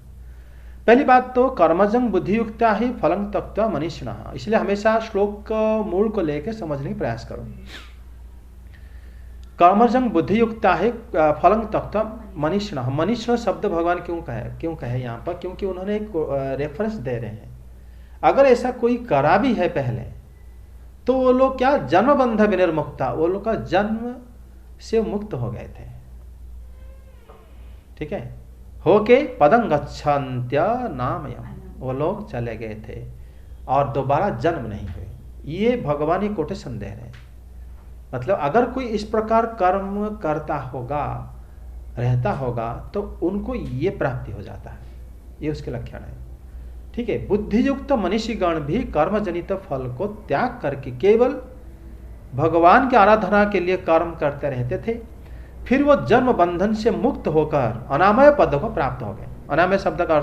पहली बात तो कर्मजं बुद्धियुक्ता ही फलं त्यक्त्वा मनीषिणः। इसलिए हमेशा श्लोक का मूल को लेकर समझने का प्रयास करो। कर्मजं बुद्धियुक्ता है फलं त्यक्त्वा मनीषिणः। मनीषिण शब्द भगवान क्यों कहे यहाँ पर? क्योंकि उन्होंने एक रेफरेंस दे रहे हैं। अगर ऐसा कोई करा भी है पहले तो वो लोग क्या जन्म बंध विनिर्मुक्ता, वो लोग का जन्म से मुक्त हो गए थे, ठीक है, होके पदं गच्छन्त्य नामयम्, वो लोग चले गए थे और दोबारा जन्म नहीं हुए। ये भगवान ही कोटेशन दे रहे हैं। मतलब अगर कोई इस प्रकार कर्म करता होगा रहता होगा तो उनको ये प्राप्ति हो जाता है, ये उसके लक्षण है। ठीक है, बुद्धियुक्त मनीषीगण भी कर्म जनित फल को त्याग करके केवल भगवान की आराधना के लिए कर्म करते रहते थे। फिर वो जन्म बंधन से मुक्त होकर अनामय पद को प्राप्त हो गए। अनामय शब्द का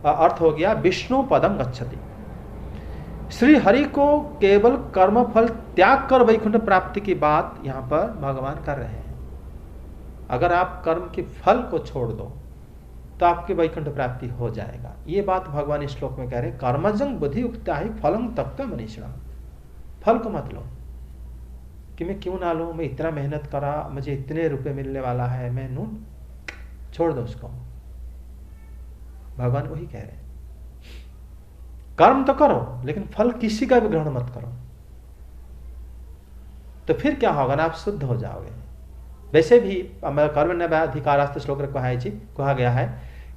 अर्थ हो गया विष्णु पदम गच्छति। श्री हरि को केवल कर्म फल त्याग कर वैकुंठ प्राप्ति की बात यहाँ पर भगवान कर रहे हैं। अगर आप कर्म के फल को छोड़ दो तो आपकी वैकुंठ प्राप्ति हो जाएगा। ये बात भगवान इस श्लोक में कह रहे हैं, कर्मजं बुद्धि युक्ता ही फलम तत्व मनीषिणः। फल को मत लो कि मैं क्यों ना लूं, मैं इतना मेहनत करा, मुझे इतने रुपए मिलने वाला है, मैं नू, छोड़ दो उसको। भगवान वही कह रहे हैं, कर्म तो करो लेकिन फल किसी का भी ग्रहण मत करो। तो फिर क्या होगा ना, आप शुद्ध हो जाओगे। वैसे भी कर्मण्यवाधिकारास्ते श्लोक कहा गया है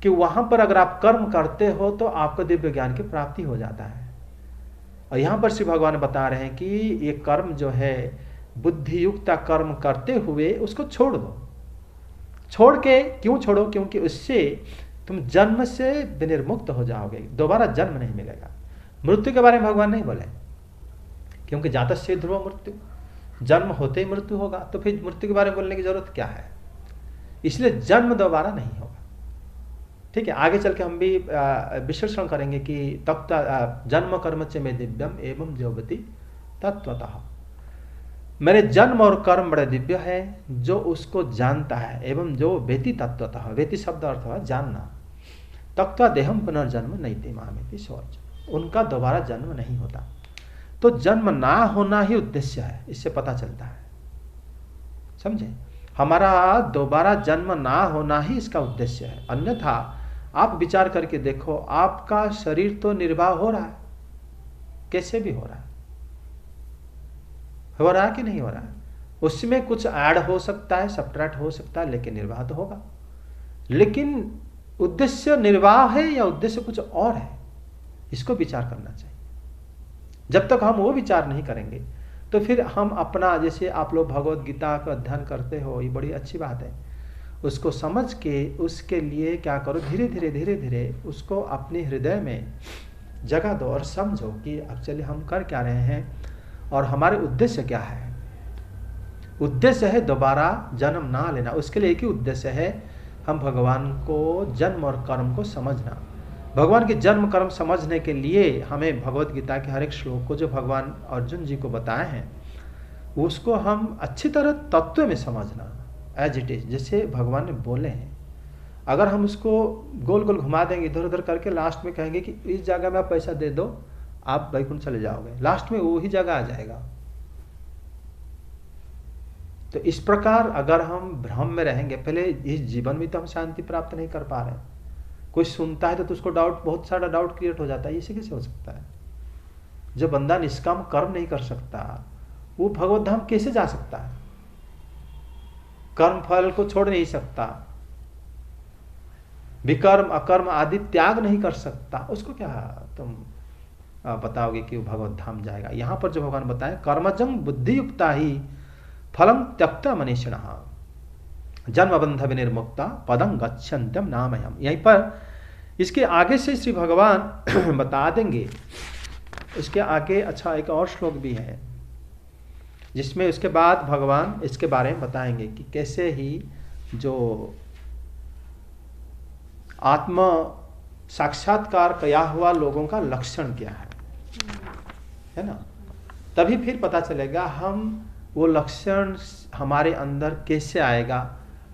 कि वहां पर अगर आप कर्म करते हो तो आपको दिव्य ज्ञान की प्राप्ति हो जाता है। और यहां पर श्री भगवान बता रहे हैं कि ये कर्म जो है बुद्धि युक्त कर्म करते हुए उसको छोड़ दो। छोड़ के क्यों छोड़ो? क्योंकि उससे तुम जन्म से विनिर्मुक्त हो जाओगे, दोबारा जन्म नहीं मिलेगा। मृत्यु के बारे में भगवान नहीं बोले, क्योंकि जातस्य ध्रुव मृत्यु, जन्म होते ही मृत्यु होगा, तो फिर मृत्यु के बारे में बोलने की जरूरत क्या है? इसलिए जन्म दोबारा नहीं होगा। ठीक है, आगे चल के हम भी विश्लेषण करेंगे कि तब जन्म कर्म च में दिव्यम एवं ज्योवति तत्वतः। मेरे जन्म और कर्म बड़े दिव्य है, जो उसको जानता है, एवं जो वेति तत्वतः, वेति शब्द अर्थ है जानना, तत्व देहम पुनर्जन्म नैति मामेति सोच, उनका दोबारा जन्म नहीं होता। तो जन्म ना होना ही उद्देश्य है, इससे पता चलता है, समझे? हमारा दोबारा जन्म ना होना ही इसका उद्देश्य है। अन्यथा आप विचार करके देखो, आपका शरीर तो निर्वाह हो रहा है, कैसे भी हो रहा है कि नहीं हो रहा है? उसमें कुछ ऐड हो सकता है, सब्ट्रैक्ट हो सकता है, लेकिन निर्वाह तो होगा। लेकिन उद्देश्य निर्वाह है या उद्देश्य कुछ और है, इसको विचार करना चाहिए। जब तक हम वो विचार नहीं करेंगे तो फिर हम अपना, जैसे आप लोग भगवत गीता का अध्ययन करते हो, ये बड़ी अच्छी बात है, उसको समझ के उसके लिए क्या करो, धीरे धीरे उसको अपने हृदय में जगह दो और समझो कि एक्चुअली हम कर क्या रहे हैं और हमारे उद्देश्य क्या है। उद्देश्य है दोबारा जन्म ना लेना। उसके लिए एक ही उद्देश्य है, हम भगवान को जन्म और कर्म को समझना। भगवान के जन्म कर्म समझने के लिए हमें भगवत गीता के हर एक श्लोक को जो भगवान अर्जुन जी को बताए हैं उसको हम अच्छी तरह तत्व में समझना, एज इट इज, जैसे भगवान ने बोले हैं। अगर हम उसको गोल गोल घुमा देंगे, इधर उधर करके, लास्ट में कहेंगे कि इस जगह में आप पैसा दे दो, आप वैकुंठ चले जाओगे, लास्ट में वही जगह आ जाएगा। तो इस प्रकार अगर हम भ्रम में रहेंगे, पहले इस जीवन में तो हम शांति प्राप्त नहीं कर पा रहे, कोई सुनता है तो उसको डाउट, बहुत सारा डाउट क्रिएट हो जाता है, इसे कैसे हो सकता है? जो बंदा निष्काम कर्म नहीं कर सकता वो भगवत धाम कैसे जा सकता है? कर्म फल को छोड़ नहीं सकता, विकर्म अकर्म आदि त्याग नहीं कर सकता, उसको क्या तुम बताओगे कि वो भगवत धाम जाएगा? यहां पर जो भगवान बताए, कर्मजं बुद्धि युक्ता ही फलम त्यक्ता मनीषिणः जन्म बंध विनिर्मुक्ता पदं गच्छन्त्यम नामयम्। यहीं पर इसके आगे से श्री भगवान बता देंगे, इसके आगे अच्छा एक और श्लोक भी है जिसमें उसके बाद भगवान इसके बारे में बताएंगे कि कैसे ही जो आत्म साक्षात्कार किया हुआ लोगों का लक्षण क्या है ना? तभी फिर पता चलेगा हम वो लक्षण हमारे अंदर कैसे आएगा,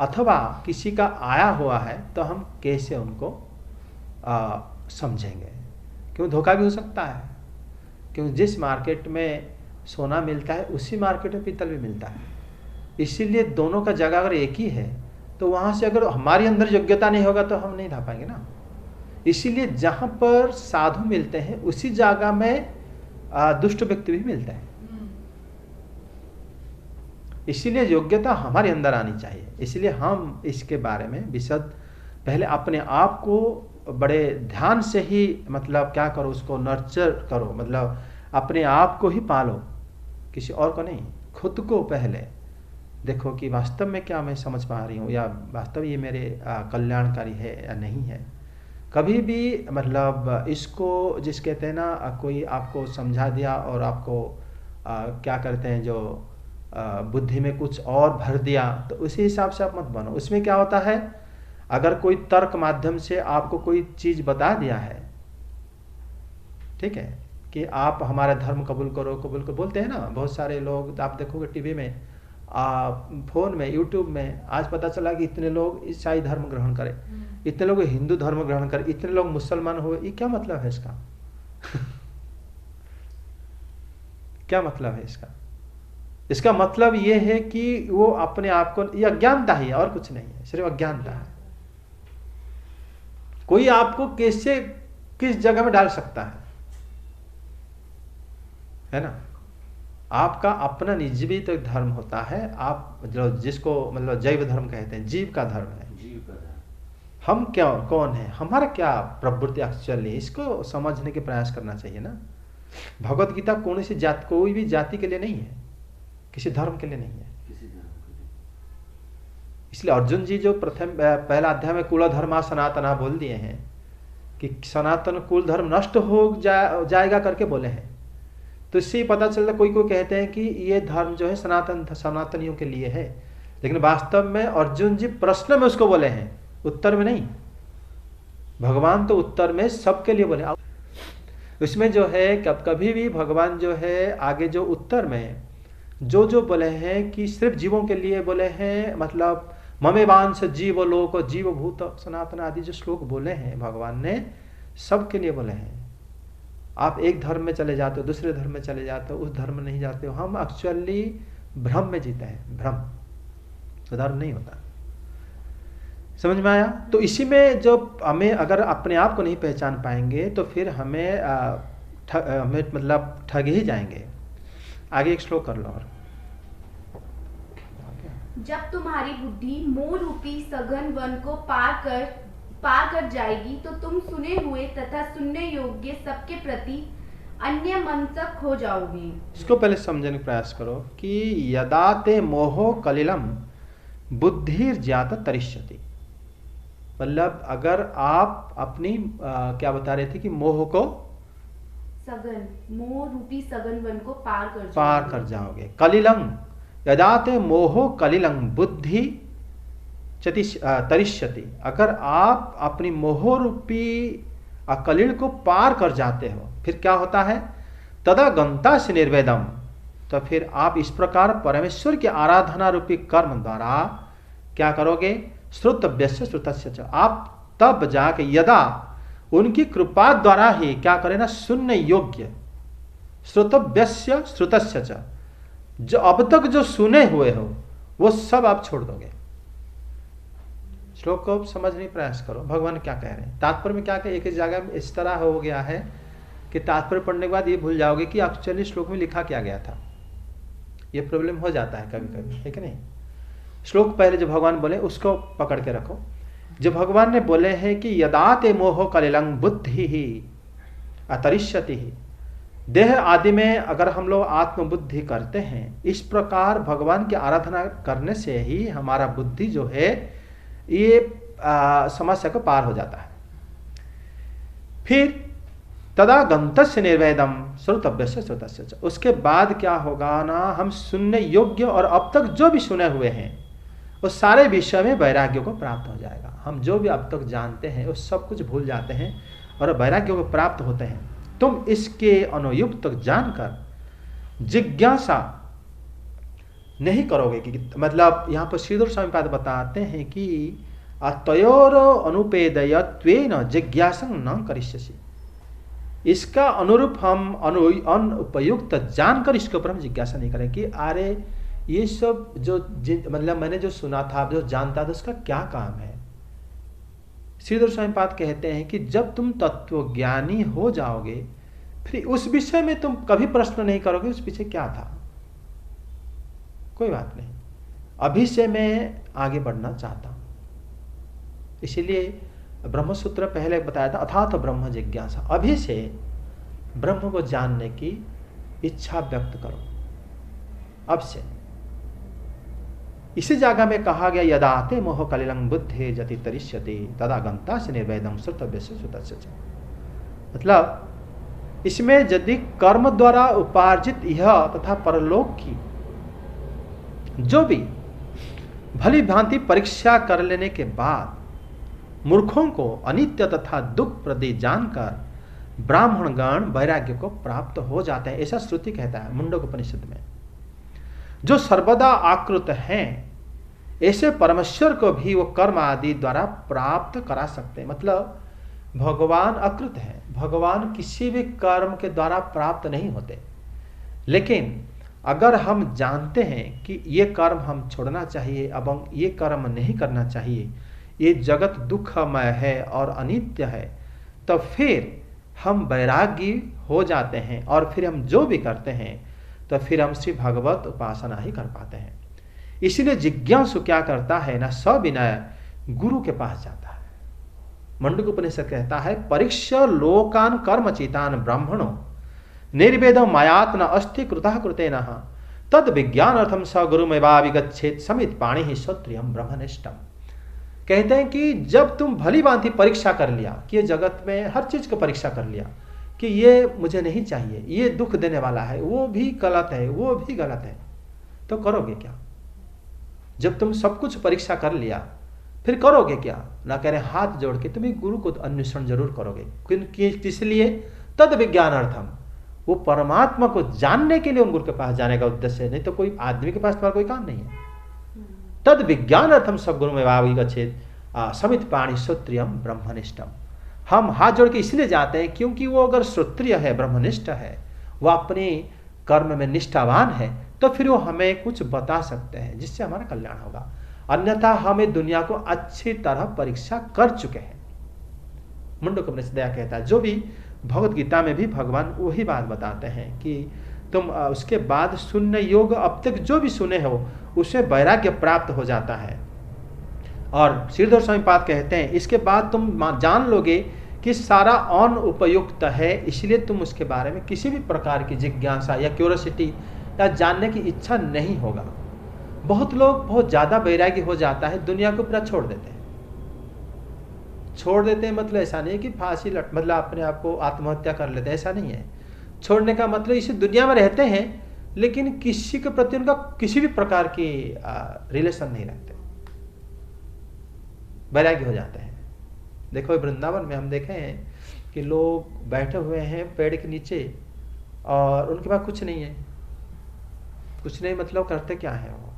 अथवा किसी का आया हुआ है तो हम कैसे उनको समझेंगे। क्यों धोखा भी हो सकता है, क्यों जिस मार्केट में सोना मिलता है उसी मार्केट में पीतल भी मिलता है। इसीलिए दोनों का जगह अगर एक ही है तो वहां से अगर हमारी अंदर योग्यता नहीं होगा तो हम नहीं धा पाएंगे ना। इसीलिए जहां पर साधु मिलते हैं उसी जगह में दुष्ट व्यक्ति भी मिलते हैं। इसीलिए योग्यता हमारे अंदर आनी चाहिए। इसलिए हम इसके बारे में विशद पहले अपने आप को बड़े ध्यान से ही मतलब क्या करो, उसको नर्चर करो, मतलब अपने आप को ही पालो, किसी और को नहीं, खुद को पहले देखो कि वास्तव में क्या मैं समझ पा रही हूँ, या वास्तव ये मेरे कल्याणकारी है या नहीं है। कभी भी मतलब इसको जिस कहते हैं ना, कोई आपको समझा दिया और आपको क्या करते हैं जो बुद्धि में कुछ और भर दिया, तो उसी हिसाब से आप मत बनो। उसमें क्या होता है, अगर कोई तर्क माध्यम से आपको कोई चीज बता दिया है, ठीक है, कि आप हमारा धर्म कबूल करो बोलते हैं ना बहुत सारे लोग, आप देखोगे टीवी में, फोन में, यूट्यूब में, आज पता चला कि इतने लोग ईसाई धर्म ग्रहण करें, इतने लोग हिंदू धर्म ग्रहण करें, इतने लोग मुसलमान हुए। ये क्या मतलब है इसका? क्या मतलब है इसका? इसका मतलब ये है कि वो अपने आप को, ये अज्ञानता ही है और कुछ नहीं है, सिर्फ अज्ञानता है। कोई आपको कैसे किस जगह में डाल सकता है ना? आपका अपना निजी भी तो एक धर्म होता है, आप जो जिसको मतलब जैव धर्म कहते हैं, जीव का धर्म है। जीव का धर्म। हम क्या, कौन है, हमारा क्या प्रवृत्ति एक्चुअली, इसको समझने के प्रयास करना चाहिए ना। भगवत गीता कोई भी जाति के लिए नहीं है, किसी धर्म के लिए नहीं है। किसी धर्म के लिए। इसलिए अर्जुन जी जो पहला अध्याय में कुल धर्मा सनातना बोल दिए हैं कि सनातन कुल धर्म नष्ट हो जाएगा करके बोले हैं, तो इससे पता चलता, कोई कहते हैं कि ये धर्म जो है सनातनियों के लिए है, लेकिन वास्तव में अर्जुन जी प्रश्न में उसको बोले हैं, उत्तर में नहीं। भगवान तो उत्तर में सबके लिए बोले। उसमें जो है कभी भी भगवान जो है आगे जो उत्तर में जो बोले हैं कि सिर्फ जीवों के लिए बोले हैं, मतलब ममेवांश जीव लोक जीव भूत सनातन आदि जो श्लोक बोले हैं भगवान ने, सबके लिए बोले हैं। आप एक धर्म में चले जाते हो, दूसरे धर्म में चले जाते हो, उस धर्म में नहीं जाते हो। हम एक्चुअली भ्रम में जीते हैं, भ्रम, धर्म नहीं होता। समझ में आया? तो इसी में जो हमें अगर अपने आप को नहीं पहचान पाएंगे तो फिर हमें मतलब ठग ही जाएंगे। आगे एक श्लोक कर लो। और जब तुम्हारी बुद्धि मोह रूपी सघन वन को पार कर जाएगी तो तुम सुने हुए तथा सुनने योग्य सबके प्रति अन्य मनसक हो जाओगे। इसको पहले समझने का प्रयास करो कि यदा ते मोहो कलिलम बुद्धिर ज्ञात तरिष्यति, मतलब अगर आप अपनी क्या बता रहे थे कि मोह को, मोह रूपी सघन वन को पार कर जाओगे। कलिलम यदा ते मोहो कलिलम बुद्धि तरिष्यति, अगर आप अपनी मोह रूपी कलिल को पार कर जाते हो, फिर क्या होता है? तदा गंता से निर्वेदम, तो फिर आप इस प्रकार परमेश्वर की आराधना रूपी कर्म द्वारा क्या करोगे? श्रुतव्यस्य श्रुतस्य च, आप तब जाके यदा उनकी कृपा द्वारा ही क्या करें ना, सुनने योग्य, श्रुतव्यस्य श्रुतस्य च, जो अब तक जो सुने हुए हो वो सब आप छोड़ दोगे। श्लोक को समझने का प्रयास करो, भगवान क्या कह रहे हैं। तात्पर्य में क्या कहे, एक जगह में इस तरह हो गया है कि तात्पर्य पढ़ने के बाद ये भूल जाओगे कि एक्चुअली श्लोक में लिखा क्या गया था। ये प्रॉब्लम हो जाता है कभी कभी, है कि नहीं? श्लोक पहले जो भगवान बोले उसको पकड़ के रखो। जो भगवान ने बोले हैं कि यदा ते मोह कलिलं बुद्धि ही अतरिष्यति ही, देह आदि में अगर हम लोग आत्मबुद्धि करते हैं, इस प्रकार भगवान की आराधना करने से ही हमारा बुद्धि जो है ये समस्या को पार हो जाता है। फिर तदा गंतस्य निर्वेदम श्रोतव्यस्य श्रोतस्य, उसके बाद क्या होगा ना, हम सुनने योग्य और अब तक जो भी सुने हुए हैं उस सारे विषय में वैराग्य को प्राप्त हो जाएगा। हम जो भी अब तक जानते हैं उस सब कुछ भूल जाते हैं और वैराग्य को प्राप्त होते हैं। तुम इसके अनुयुक्त जानकर जिज्ञासा नहीं करोगे कि मतलब यहाँ पर श्रीधर स्वामी पाद बताते हैं कि तयोर अनुपेदयत्वेन जिज्ञासा न करिष्यसि, इसका अनुरूप हम अनुपयुक्त जानकर इसके ऊपर हम जिज्ञासा नहीं करें कि अरे ये सब जो मतलब मैंने जो सुना था, जो जानता था, उसका क्या काम है। श्रीधर स्वामी पाद कहते हैं कि जब तुम तत्वज्ञानी हो जाओगे फिर उस विषय में तुम कभी प्रश्न नहीं करोगे उस पीछे क्या था। कोई बात नहीं, अभी से मैं आगे बढ़ना चाहता हूं। इसीलिए ब्रह्मसूत्र पहले बताया था, अथात ब्रह्म जिज्ञासा, अभी से ब्रह्म को जानने की इच्छा व्यक्त करो। अब से इसी जगह में कहा गया यदाते मोह कलिलं बुद्धे जति तरिष्यते तदा गंता से निर्वेदम श्रुतव्य से श्रुतस्य च। मतलब इसमें यदि कर्म द्वारा उपार्जित यह तथा परलोक की जो भी भली भांति परीक्षा कर लेने के बाद मूर्खों को अनित्य तथा दुख प्रदे जानकर ब्राह्मणगण वैराग्य को प्राप्त हो जाते हैं, ऐसा श्रुति कहता है मुंडकोपनिषद में। जो सर्वदा आकृत हैं ऐसे परमेश्वर को भी वो कर्म आदि द्वारा प्राप्त करा सकते हैं। मतलब भगवान अकृत है, भगवान किसी भी कर्म के द्वारा प्राप्त नहीं होते, लेकिन अगर हम जानते हैं कि ये कर्म हम छोड़ना चाहिए एवं ये कर्म नहीं करना चाहिए, ये जगत दुखमय है और अनित्य है, तो फिर हम वैरागी हो जाते हैं और फिर हम जो भी करते हैं तो फिर हम श्री भगवत उपासना ही कर पाते हैं। इसलिए जिज्ञासु क्या करता है ना, सविनय गुरु के पास जाता है। मुंडकोपनिषद कहता है परीक्षा लोकान कर्मचितान ब्राह्मणों निर्वेद मायात न अस्ति कृतः कृतेन तद विज्ञानार्थम स गुरुमेवाभिगच्छेत् समित पाणि ही श्रोत्रियम ब्रह्मनिष्ठम। कहते हैं कि जब तुम भली भांति परीक्षा कर लिया कि ये जगत में हर चीज को परीक्षा कर लिया कि ये मुझे नहीं चाहिए, ये दुख देने वाला है, वो भी गलत है, वो भी गलत है, तो करोगे क्या? जब तुम सब कुछ परीक्षा कर लिया फिर करोगे क्या? ना कह रहे हाथ जोड़ के तुम्हें गुरु को अन्वेषण जरूर करोगे। किस लिए? तद विज्ञानार्थम, वो परमात्मा को जानने के लिए उन गुरु के पास जाने का उद्देश्य है, नहीं तो कोई आदमी के पास तुम्हारा कोई काम नहीं है। तद विज्ञानार्थम सब गुरु में वाविगच्छेत् समित पाणि श्रोत्रियम ब्रह्मनिष्ठम। हम हाथ जोड़ के इसलिए जाते हैं क्योंकि वो अगर श्रोत्रिय है, ब्रह्मनिष्ठ है, वो अपने कर्म में निष्ठावान है, तो फिर वो हमें कुछ बता सकते हैं जिससे हमारा कल्याण होगा। अन्यथा हमें दुनिया को अच्छी तरह परीक्षा कर चुके हैं। मुंडकोपनिषद कहता है, जो भी भगवत गीता में भी भगवान वही बात बताते हैं कि तुम उसके बाद शून्य योग अब तक जो भी सुने हो उससे वैराग्य प्राप्त हो जाता है। और श्रीधर स्वामी पाद कहते हैं इसके बाद तुम जान लोगे कि सारा अनुपयुक्त है, इसलिए तुम उसके बारे में किसी भी प्रकार की जिज्ञासा या क्यूरियोसिटी या जानने की इच्छा नहीं होगा। बहुत लोग बहुत ज्यादा वैरागी हो जाता है, दुनिया को पूरा छोड़ देते हैं। मतलब ऐसा नहीं है कि फांसी मतलब अपने आप को आत्महत्या कर लेते हैं, ऐसा नहीं है। छोड़ने का मतलब इसी दुनिया में रहते हैं लेकिन किसी के प्रति उनका किसी भी प्रकार की रिलेशन नहीं रखते, वैरागी हो जाते हैं। देखो वृंदावन में हम देखे हैं कि लोग बैठे हुए हैं पेड़ के नीचे और उनके पास कुछ नहीं है। कुछ नहीं मतलब करते क्या है, वो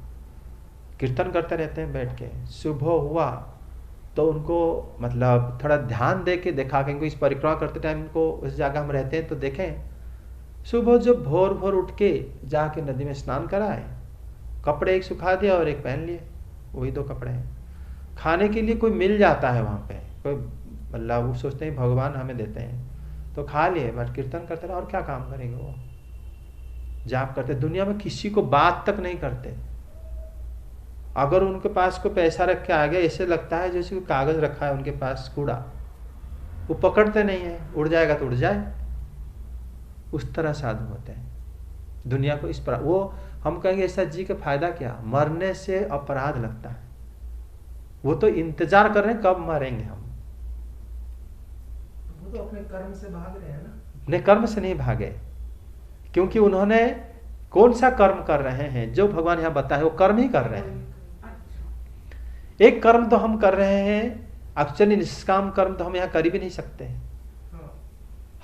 कीर्तन करते रहते हैं बैठ के। सुबह हुआ तो उनको मतलब थोड़ा ध्यान दे के देखा कि इस परिक्रमा करते टाइम को उस जगह हम रहते हैं तो देखें सुबह जब भोर भोर उठ के जाके नदी में स्नान कराए, कपड़े एक सुखा दिया और एक पहन लिए, वही 2 कपड़े हैं। खाने के लिए कोई मिल जाता है वहाँ पे, कोई मतलब वो सोचते हैं भगवान हमें देते हैं तो खा लिए, बट कीर्तन करते रहे और क्या काम करेंगे, वो जाप करते। दुनिया में किसी को बात तक नहीं करते। अगर उनके पास कोई पैसा रख के आ गया, ऐसे लगता है जैसे कोई कागज रखा है उनके पास कूड़ा, वो पकड़ते नहीं है, उड़ जाएगा तो उड़ जाए, उस तरह साधु होते हैं। दुनिया को इस पर वो हम कहेंगे ऐसा जी का फायदा क्या, मरने से अपराध लगता है। वो तो इंतजार कर रहे हैं कब मरेंगे हम। वो तो अपने कर्म से भाग रहे हैं ना। अपने कर्म से नहीं भागे, क्योंकि उन्होंने कौन सा कर्म कर रहे हैं जो भगवान यहाँ बताए, वो कर्म ही कर रहे हैं। एक कर्म तो हम कर रहे हैं, एक्चुअली निष्काम कर्म तो हम यहाँ कर भी नहीं सकते।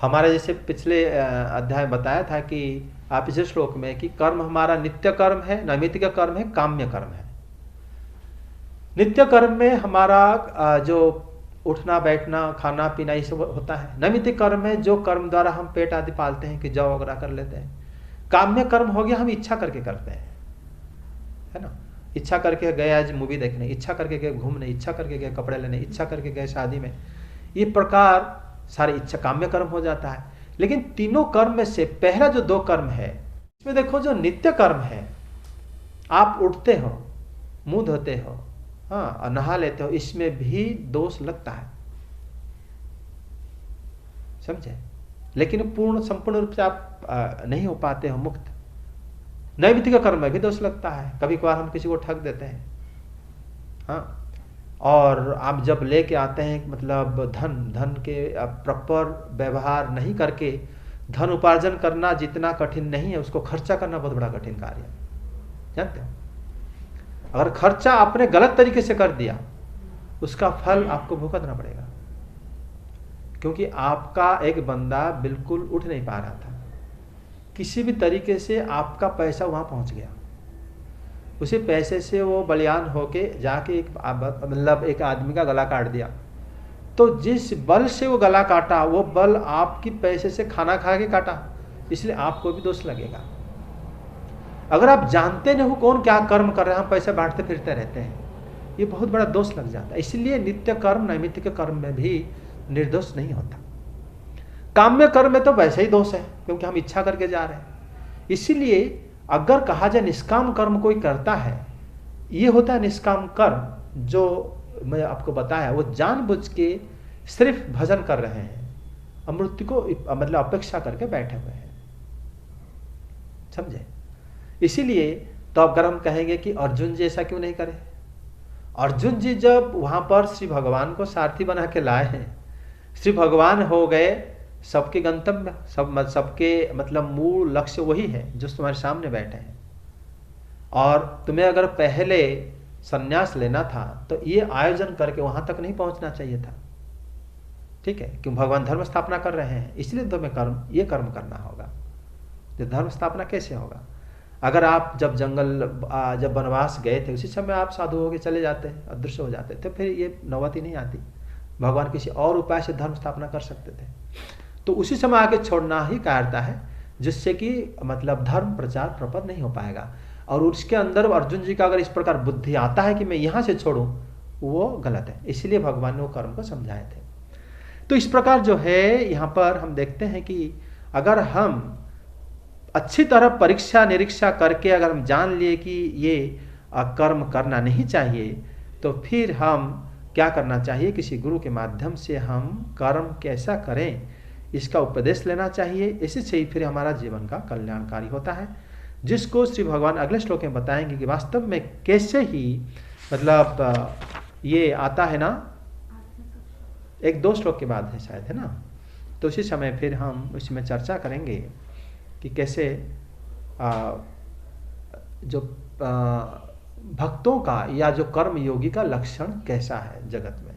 हमारे जैसे पिछले अध्याय बताया था कि आप इस श्लोक में कि कर्म हमारा नित्य कर्म है, नैमित्तिक कर्म है, काम्य कर्म है। नित्य कर्म में हमारा जो उठना बैठना खाना पीना ये सब होता है। नैमित्तिक कर्म में जो कर्म द्वारा हम पेट आदि पालते हैं कि जौ वगैरह कर लेते हैं। काम्य कर्म हो गया हम इच्छा करके करते हैं, है ना। इच्छा करके गए आज मूवी देखने, इच्छा करके गए घूमने, इच्छा करके गए कपड़े लेने, इच्छा करके गए शादी में, ये प्रकार सारे इच्छा काम्य कर्म हो जाता है। लेकिन तीनों कर्म में से पहला जो 2 कर्म है, इसमें देखो जो नित्य कर्म है, आप उठते हो, मुंह धोते हो, हाँ, नहा लेते हो, इसमें भी दोष लगता है, समझे। लेकिन पूर्ण संपूर्ण रूप से आप नहीं हो पाते हो मुक्त। नैमित्तिक कर्म में भी दोष लगता है, कभी कभार हम किसी को ठग देते हैं। हाँ, और आप जब लेके आते हैं मतलब धन के प्रॉपर व्यवहार नहीं करके धन उपार्जन करना जितना कठिन नहीं है, उसको खर्चा करना बहुत बड़ा कठिन कार्य है, जानते हो। अगर खर्चा आपने गलत तरीके से कर दिया, उसका फल आपको भुगतना पड़ेगा। क्योंकि आपका एक बंदा बिल्कुल उठ नहीं पा रहा था, किसी भी तरीके से आपका पैसा वहां पहुंच गया, उसी पैसे से वो बलियान होके जाके मतलब एक आदमी का गला काट दिया। तो जिस बल से वो गला काटा, वो बल आपकी पैसे से खाना खा के काटा, इसलिए आपको भी दोष लगेगा। अगर आप जानते नहीं हो कौन क्या कर्म कर रहे हैं, हम पैसे बांटते फिरते रहते हैं, ये बहुत बड़ा दोष लग जाता है। इसलिए नित्य कर्म नैमित्तिक कर्म में भी निर्दोष नहीं होता। काम्य कर्म में तो वैसे ही दोष है, क्योंकि हम इच्छा करके जा रहे हैं। इसीलिए अगर कहा जाए निष्काम कर्म कोई करता है, ये होता है निष्काम कर्म। जो मैं आपको बताया वो जानबूझ के सिर्फ भजन कर रहे हैं, अमृत को मतलब अपेक्षा करके बैठे हुए हैं, समझे। इसीलिए तो अगर हम कहेंगे कि अर्जुन जी ऐसा क्यों नहीं करे, अर्जुन जी जब वहां पर श्री भगवान को सारथी बना के लाए हैं, श्री भगवान हो गए सबके गंतव्य, सबके मतलब मूल लक्ष्य वही है जो तुम्हारे सामने बैठे हैं। और तुम्हें अगर पहले संन्यास लेना था तो ये आयोजन करके वहां तक नहीं पहुंचना चाहिए था, ठीक है, क्यों भगवान धर्म स्थापना कर रहे हैं, इसलिए तुम्हें ये कर्म करना होगा। जो धर्म स्थापना कैसे होगा, अगर आप जब जब वनवास गए थे उसी समय आप साधु होके चले जाते, अदृश्य हो जाते, तो फिर ये नौबत ही नहीं आती। भगवान किसी और उपाय से धर्म स्थापना कर सकते थे, तो उसी समय आके छोड़ना ही कायरता है, जिससे कि मतलब धर्म प्रचार प्रपर नहीं हो पाएगा। और उसके अंदर अर्जुन जी का अगर इस प्रकार बुद्धि आता है कि मैं यहां से छोड़ूं, वो गलत है, इसलिए भगवान ने वो कर्म को समझाए थे। तो इस प्रकार जो है यहाँ पर हम देखते हैं कि अगर हम अच्छी तरह परीक्षा निरीक्षा करके अगर हम जान लिए कि ये कर्म करना नहीं चाहिए, तो फिर हम क्या करना चाहिए, किसी गुरु के माध्यम से हम कर्म कैसा करें इसका उपदेश लेना चाहिए। इसी से ही फिर हमारा जीवन का कल्याणकारी होता है, जिसको श्री भगवान अगले श्लोक में बताएंगे कि वास्तव में कैसे ही मतलब ये आता है ना, 1-2 श्लोक के बाद है शायद, है ना। तो उसी समय फिर हम उसमें चर्चा करेंगे कि कैसे जो भक्तों का या जो कर्म योगी का लक्षण कैसा है जगत में,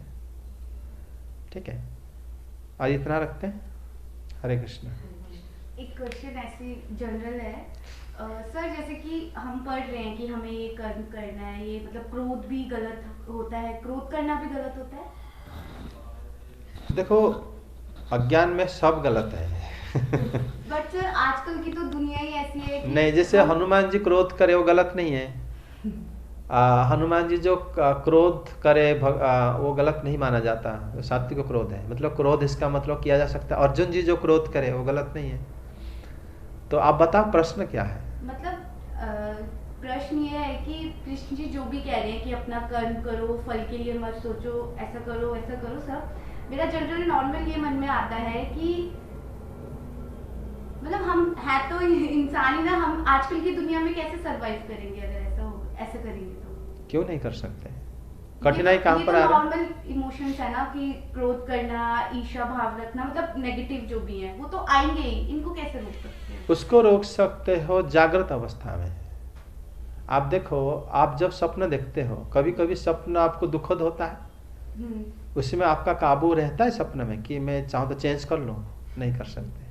ठीक है। आज इतना रखते हैं। हरे कृष्ण। एक क्वेश्चन ऐसे जनरल है सर, जैसे कि हम पढ़ रहे हैं कि हमें ये कर्म करना है, ये मतलब क्रोध भी गलत होता है, क्रोध करना भी गलत होता है? देखो अज्ञान में सब गलत है। बट सर आजकल की तो दुनिया ही ऐसी है कि नहीं, जैसे हनुमान जी क्रोध करे वो गलत नहीं है। हनुमान जी जो क्रोध करे वो गलत नहीं माना जाता, सात्विक क्रोध है, मतलब क्रोध इसका मतलब किया जा सकता है। अर्जुन जी जो क्रोध करे वो गलत नहीं है। तो आप बताओ प्रश्न क्या है? मतलब प्रश्न ये है कि कृष्ण जी जो भी कह रहे हैं कि अपना कर्म करो, फल के लिए मत सोचो, ऐसा करो वैसा करो, सब मेरा जनरल नॉर्मल ये मन में आता है कि मतलब हम है तो इंसान ही ना, हम आजकल की दुनिया में कैसे सरवाइव करेंगे अगर ऐसा करेंगे तो? क्यों नहीं कर सकते? कठिनाई कहाँ पर आ रही है? नॉर्मल इमोशंस है ना कि क्रोध करना, ईर्ष्या भाव रखना, मतलब नेगेटिव जो भी है वो तो आएंगे ही, इनको कैसे रोक सकते हैं? उसको रोक सकते हो जागृत अवस्था में। आप देखो, आप जब स्वप्न देखते हो, कभी कभी स्वप्न आपको दुखद होता है, उसमें आपका काबू रहता है सपने में कि मैं चाहूँ तो चेंज कर लूँ, नहीं कर सकते,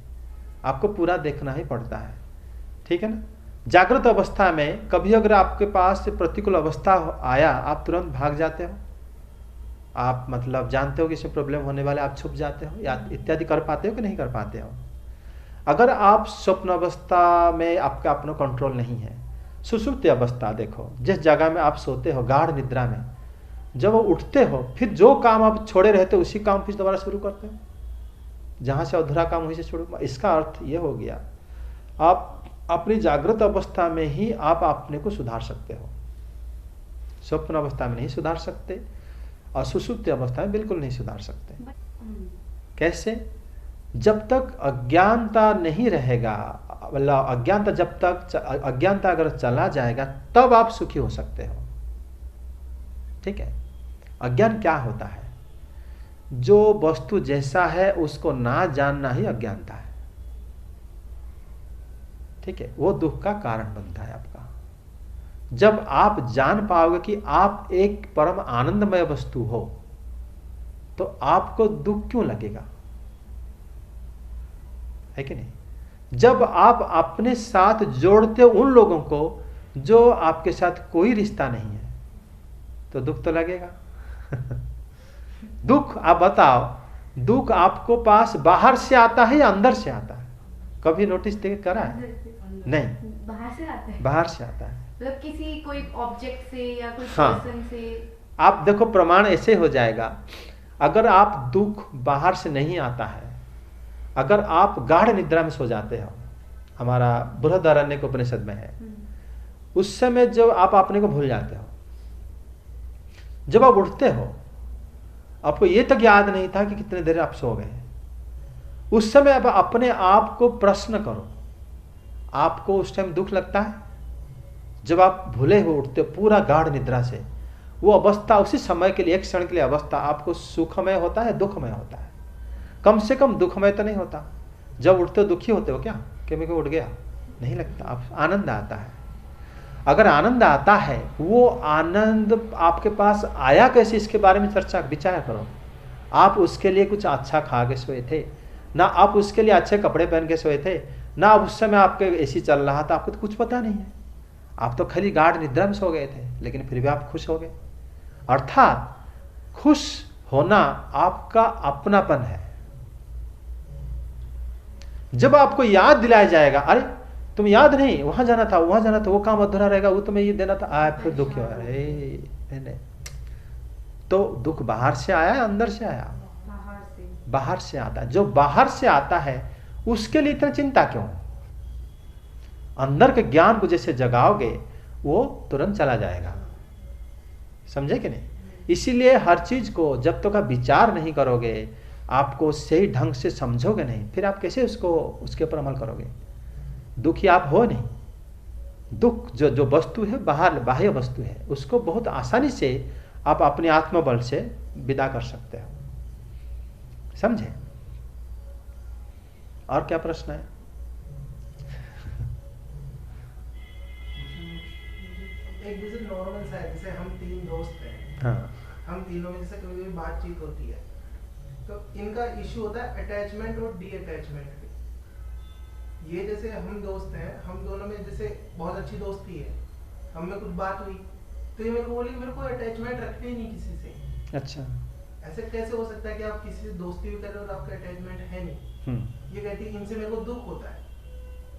आपको पूरा देखना ही पड़ता है, ठीक है ना। जागृत अवस्था में कभी अगर आपके पास प्रतिकूल अवस्था आया, आप तुरंत भाग जाते हो, आप मतलब जानते हो कि इसमें प्रॉब्लम होने वाले, आप छुप जाते हो या इत्यादि कर पाते हो कि नहीं कर पाते हो। अगर आप स्वप्न अवस्था में आपका अपना कंट्रोल नहीं है, सुषुप्ति अवस्था देखो, जिस जगह में आप सोते हो गाढ़ निद्रा में, जब वो उठते हो फिर जो काम आप छोड़े रहते हो उसी काम फिर दोबारा शुरू करते हो, जहां से अधूरा काम वहीं से शुरू। इसका अर्थ ये हो गया, आप अपनी जागृत अवस्था में ही आप अपने को सुधार सकते हो, स्वप्न अवस्था में नहीं सुधार सकते और सुषुप्ति अवस्था में बिल्कुल नहीं सुधार सकते। कैसे? जब तक अज्ञानता नहीं रहेगा, मतलब अज्ञानता जब तक अज्ञानता अगर चला जाएगा तब आप सुखी हो सकते हो। ठीक है। अज्ञान क्या होता है? जो वस्तु जैसा है उसको ना जानना ही अज्ञानता है। ठीक है। वो दुख का कारण बनता है आपका। जब आप जान पाओगे कि आप एक परम आनंदमय वस्तु हो तो आपको दुख क्यों लगेगा? है कि नहीं? जब आप अपने साथ जोड़ते उन लोगों को जो आपके साथ कोई रिश्ता नहीं है तो दुख तो लगेगा। दुख आप बताओ, दुख आपको पास बाहर से आता है या अंदर से आता है? कभी नोटिस करा है? नहीं, बाहर से आता है। बाहर से आता है। मतलब किसी कोई ऑब्जेक्ट से या कोई हाँ। पर्सन से। आप देखो प्रमाण ऐसे हो जाएगा, अगर आप दुख बाहर से नहीं आता है, अगर आप गाढ़ निद्रा में सो जाते हो, हमारा बृहदारण्यक उपनिषद में है, उस समय जब आप अपने को भूल जाते हो, जब आप उठते हो आपको ये तक याद नहीं था कि कितने देर आप सो गए। उस समय आप अपने आप को प्रश्न करो, आपको उस टाइम दुख लगता है? जब आप भूले हो उठते हो पूरा गाढ़ निद्रा से, वो अवस्था उसी समय के लिए, एक क्षण के लिए अवस्था आपको सुखमय होता है, दुखमय होता है? कम से कम दुखमय तो नहीं होता। जब उठते हो दुखी होते हो क्या कि मेरे को उठ गया? नहीं लगता। आप आनंद आता है। अगर आनंद आता है, वो आनंद आपके पास आया कैसे, इसके बारे में चर्चा विचार करो। आप उसके लिए कुछ अच्छा खा के सोए थे ना, आप उसके लिए अच्छे कपड़े पहन के सोए थे ना, उस समय आपके एसी चल रहा था, आपको तो कुछ पता नहीं है। आप तो खाली गाढ़ निद्रा में सो गए थे, लेकिन फिर भी आप खुश हो गए। अर्थात खुश होना आपका अपनापन है। जब आपको याद दिलाया जाएगा, अरे तुम याद नहीं, वहां जाना था, वहां जाना था, वो काम अधूरा रहेगा, वो तुम्हें ये देना था, आप फिर दुखी हो रहे। नहीं, तो दुख बाहर से आया या अंदर से आया? बाहर से आता है। जो बाहर से आता है उसके लिए इतना चिंता क्यों? अंदर के ज्ञान को जैसे जगाओगे वो तुरंत चला जाएगा। समझे कि नहीं? इसीलिए हर चीज को जब तक आप विचार नहीं करोगे, आपको सही ढंग से समझोगे नहीं, फिर आप कैसे उसके ऊपर अमल करोगे? दुखी आप हो नहीं। दुख जो वस्तु है, बाह्य वस्तु है, उसको बहुत आसानी से आप अपने आत्मबल से विदा कर सकते हो। समझे? और क्या प्रश्न है? एक जैसे नॉर्मल सा है, जैसे हम तीन दोस्त हैं, हाँ। हम तीनों में जैसे कभी बातचीत होती है तो इनका इश्यू होता है अटैचमेंट और डी अटैचमेंट। ये जैसे हम दोस्त हैं, हम दोनों में जैसे बहुत अच्छी दोस्ती है, हम में कुछ बात हुई तो ये मेरे को बोली मेरे को अटैचमेंट रखते ही नहीं किसी से। अच्छा। ऐसे कैसे हो सकता है कि आप किसी से दोस्ती भी कर रहे हो और आपका अटैचमेंट है नहीं? ये कहती है इनसे मेरे को दुख होता है।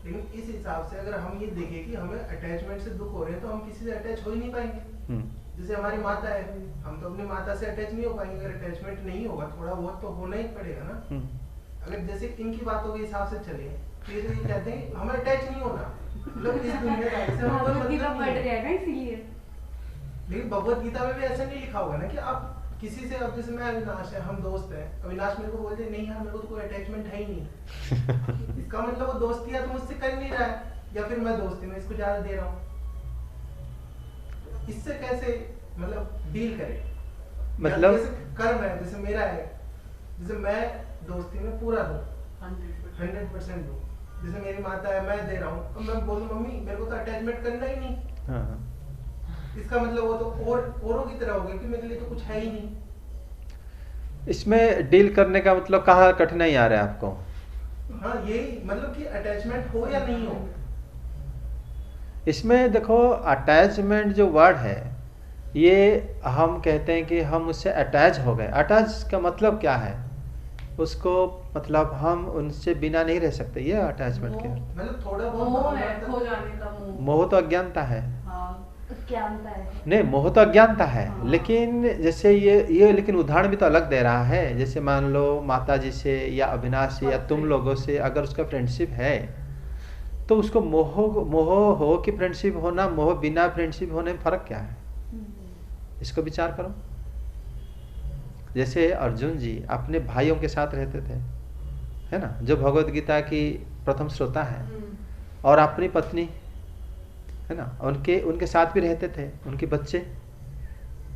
लेकिन इस हिसाब से अगर हम ये देखें कि हमें अटैचमेंट से दुख हो रहे हैं तो हम किसी से अटैच हो ही नहीं पाएंगे। जैसे हमारी माता है, हम तो अपनी माता से अटैच नहीं हो पाएंगे। अगर अटैचमेंट नहीं होगा, थोड़ा बहुत तो होना ही पड़ेगा ना। अगर जैसे इनकी बातों के हिसाब से चले तो ये कहते हैं हमें अटैच नहीं होना, मतलब इस दुनियादारी से हमें कोई मतलब नहीं है। लेकिन भगवत गीता में भी ऐसा नहीं लिखा होगा ना कि आप किसी से, अब जैसे मैं अविनाश है, हम दोस्त हैं, अविनाश मेरे को बोलते नहीं यार मेरे को तो कोई अटैचमेंट है ही नहीं। इसका मतलब वो दोस्ती तो मुझसे कर नहीं रहा है, या फिर मैं दोस्ती में इसको ज्यादा दे रहा हूँ। इससे कैसे मतलब डील करें? मतलब जैसे कर्म है, जैसे मेरा है, जैसे मैं दोस्ती में पूरा दूं, 100% दूं। जैसे मेरी माता है, मैं दे रहा हूँ, अब मैं बोलूं मम्मी मेरे को तो अटैचमेंट करना ही नहीं। हाँ। इसका मतलब वो तो औरों की तरह हो गया कि मेरे लिए तो कुछ है ही नहीं। इसमें डील करने का मतलब कहाँ कठिनाई आ रहा है आपको? हाँ, यही मतलब कि अटैचमेंट हो या नहीं हो। इसमें देखो, अटैचमेंट जो वर्ड है, ये हम कहते हैं कि हम उससे अटैच हो गए। अटैच का मतलब क्या है? उसको मतलब हम उनसे बिना नहीं रह सकते, ये अटैचमेंट के मतलब थोड़ा बहुत मोह है, खो जाने का मोह। मोह तो अज्ञानता है। अज्ञानता है। नहीं, मोह तो अज्ञानता है। लेकिन जैसे ये लेकिन उदाहरण भी तो अलग दे रहा है। जैसे मान लो माता जी से या अविनाश से या तुम लोगों से अगर उसका फ्रेंडशिप है तो उसको मोह हो कि फ्रेंडशिप होना, मोह बिना फ्रेंडशिप होने में फर्क क्या है? इसको विचार करो। जैसे अर्जुन जी अपने भाइयों के साथ रहते थे, है ना, जो भगवत गीता की प्रथम श्रोता है, और अपनी पत्नी है ना, उनके साथ भी रहते थे उनके बच्चे,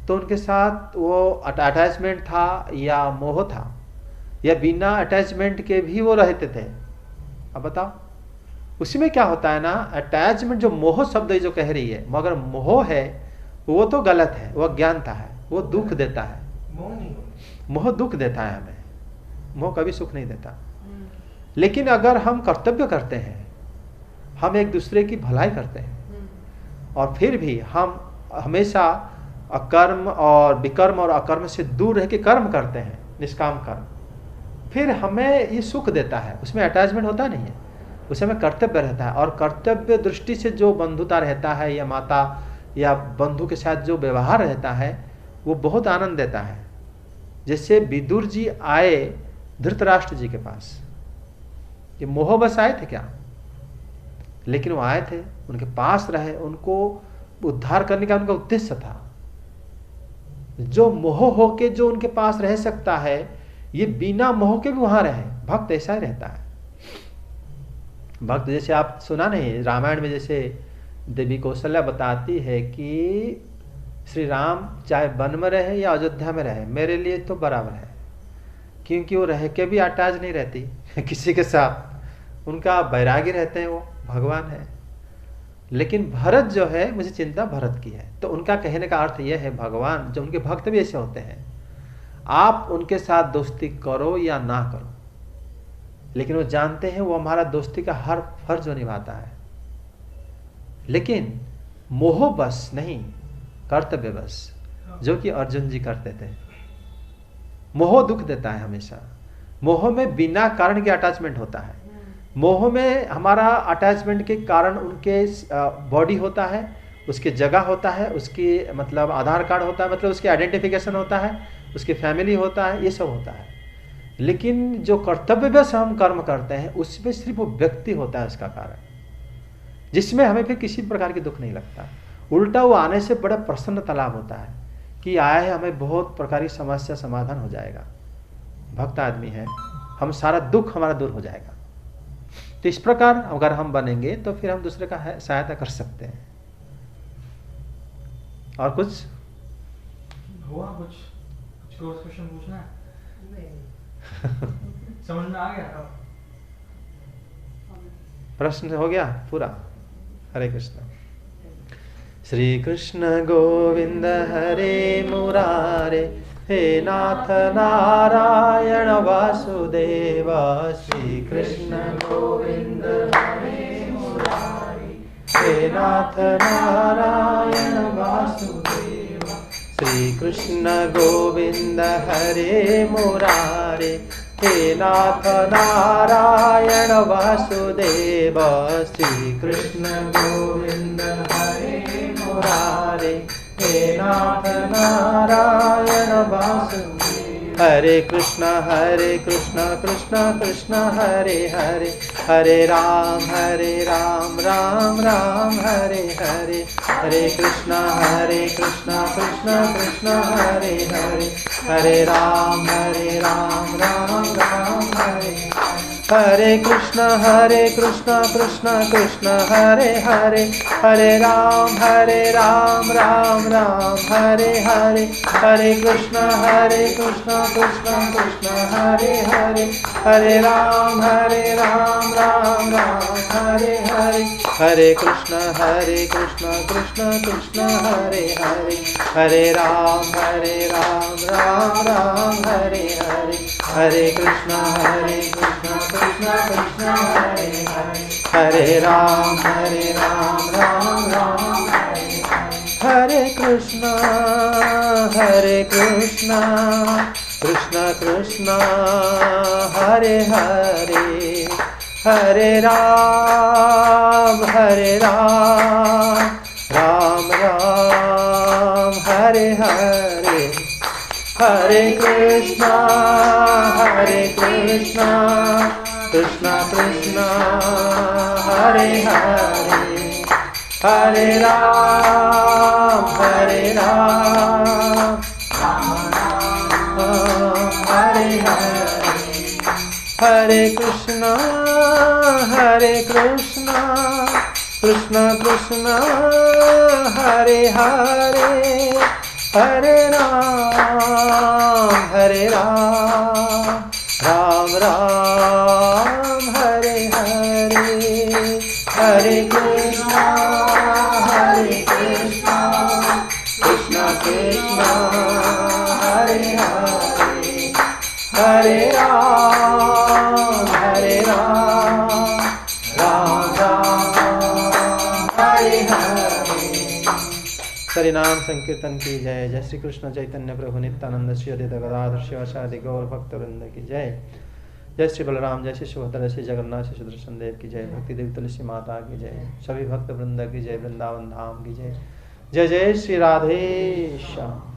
तो उनके साथ वो अटैचमेंट था या मोह था, या बिना अटैचमेंट के भी वो रहते थे? अब बताओ, उसी में क्या होता है ना, अटैचमेंट जो मोह शब्द जो कह रही है, मगर मोह है वो तो गलत है, वो अज्ञानता है, वो दुख देता है। मोह दुख देता है हमें, मोह कभी सुख नहीं देता। लेकिन अगर हम कर्तव्य करते हैं, हम एक दूसरे की भलाई करते हैं, और फिर भी हम हमेशा अकर्म और विकर्म और अकर्म से दूर रह के कर्म करते हैं, निष्काम कर्म, फिर हमें ये सुख देता है। उसमें अटैचमेंट होता नहीं है, उसमें कर्तव्य रहता है, और कर्तव्य दृष्टि से जो बंधुता रहता है, या माता या बंधु के साथ जो व्यवहार रहता है, वो बहुत आनंद देता है। जैसे विदुर जी आए धृतराष्ट्र जी के पास, ये मोह बस आए थे क्या? लेकिन वो आए थे, उनके पास रहे, उनको उद्धार करने का उनका उद्देश्य था। जो मोह हो के जो उनके पास रह सकता है, ये बिना मोह के भी वहां रहे। भक्त ऐसा ही रहता है। भक्त जैसे आप सुना नहीं, रामायण में जैसे देवी कौशल्या बताती है कि श्री राम चाहे वन में रहे या अयोध्या में रहे, मेरे लिए तो बराबर है, क्योंकि वो रह के भी अटैच नहीं रहती किसी के साथ, उनका वैरागी रहते हैं, वो भगवान है। लेकिन भरत जो है, मुझे चिंता भरत की है। तो उनका कहने का अर्थ यह है, भगवान जो उनके भक्त भी ऐसे होते हैं, आप उनके साथ दोस्ती करो या ना करो, लेकिन वो जानते हैं वो हमारा दोस्ती का हर फर्ज निभाता है। लेकिन मोह बस नहीं, कर्तव्य बस, जो कि अर्जुन जी करते थे। मोह दुख देता है हमेशा। मोह में बिना कारण के अटैचमेंट होता है। मोह में हमारा अटैचमेंट के कारण उनके बॉडी होता है, उसकी जगह होता है, उसकी मतलब आधार कार्ड होता है, मतलब उसकी आइडेंटिफिकेशन होता है, उसकी फैमिली होता है, ये सब होता है। लेकिन जो कर्तव्य बस हम कर्म करते हैं, उसमें सिर्फ वो व्यक्ति होता है उसका कारण, जिसमें हमें फिर किसी प्रकार की दुख नहीं लगता। उल्टा वो आने से बड़ा प्रसन्न तालाब होता है कि आया है, हमें बहुत प्रकार की समस्या समाधान हो जाएगा, भक्त आदमी है, हम सारा दुख हमारा दूर हो जाएगा। तो इस प्रकार अगर हम बनेंगे तो फिर हम दूसरे का सहायता कर सकते हैं। और कुछ हुआ? कुछ क्वेश्चन पूछना है? समझ में आ गया? प्रश्न हो गया पूरा? हरे कृष्ण। श्री कृष्ण गोविंद हरे मुरारे, हे नाथ नारायण वासुदेव। श्री कृष्ण गोविंद हरे मुरारे, हे नाथ नारायण वासुदेव। श्री कृष्ण गोविंद हरे मुरारे, हे नाथ नारायण वासुदेव। श्री कृष्ण गोविंद हरे मुरारे, हे नाथ नारायण वासुदेव। हरे कृष्ण कृष्ण कृष्ण हरे हरे, हरे राम राम राम हरे हरे। हरे कृष्ण कृष्ण कृष्ण हरे हरे, हरे राम राम राम हरे। हरे कृष्ण कृष्ण कृष्ण हरे हरे, हरे राम राम राम हरे हरे। हरे कृष्ण कृष्ण कृष्ण हरे हरे, हरे राम राम राम हरे हरे। हरे कृष्ण कृष्ण कृष्ण हरे हरे, हरे राम राम राम हरे हरे। हरे कृष्ण कृष्ण कृष्ण हरे हरे, हरे राम राम राम हरे हरे। हरे कृष्ण कृष्ण कृष्ण हरे हरे, हरे राम राम राम हरे हरे। हरे कृष्ण कृष्ण कृष्ण हरे हरे, हरे राम राम राम हरे हरे। हरे हरे कृष्णा कृष्णा कृष्णा हरे हरे, हरे राम राम राम हरे हरे, हरे कृष्णा कृष्णा कृष्णा हरे हरे, हरे राम राम राम हरे हरे। हरि नाम संकीर्तन की जय। जय श्री कृष्ण चैतन्य प्रभु नित्यानंद श्री अद्वैत गदाधर शिवासादि गौर भक्त वृंद की जय। जय श्री बलराम, जय श्री सुभद्रा, श्री जगन्नाथ, श्री सुदर्शन देव की जय। भक्ति देवी तुलसी माता की जय। सभी भक्त वृंद की जय। वृंदावन धाम की जय। जय जय श्री राधे श्याम।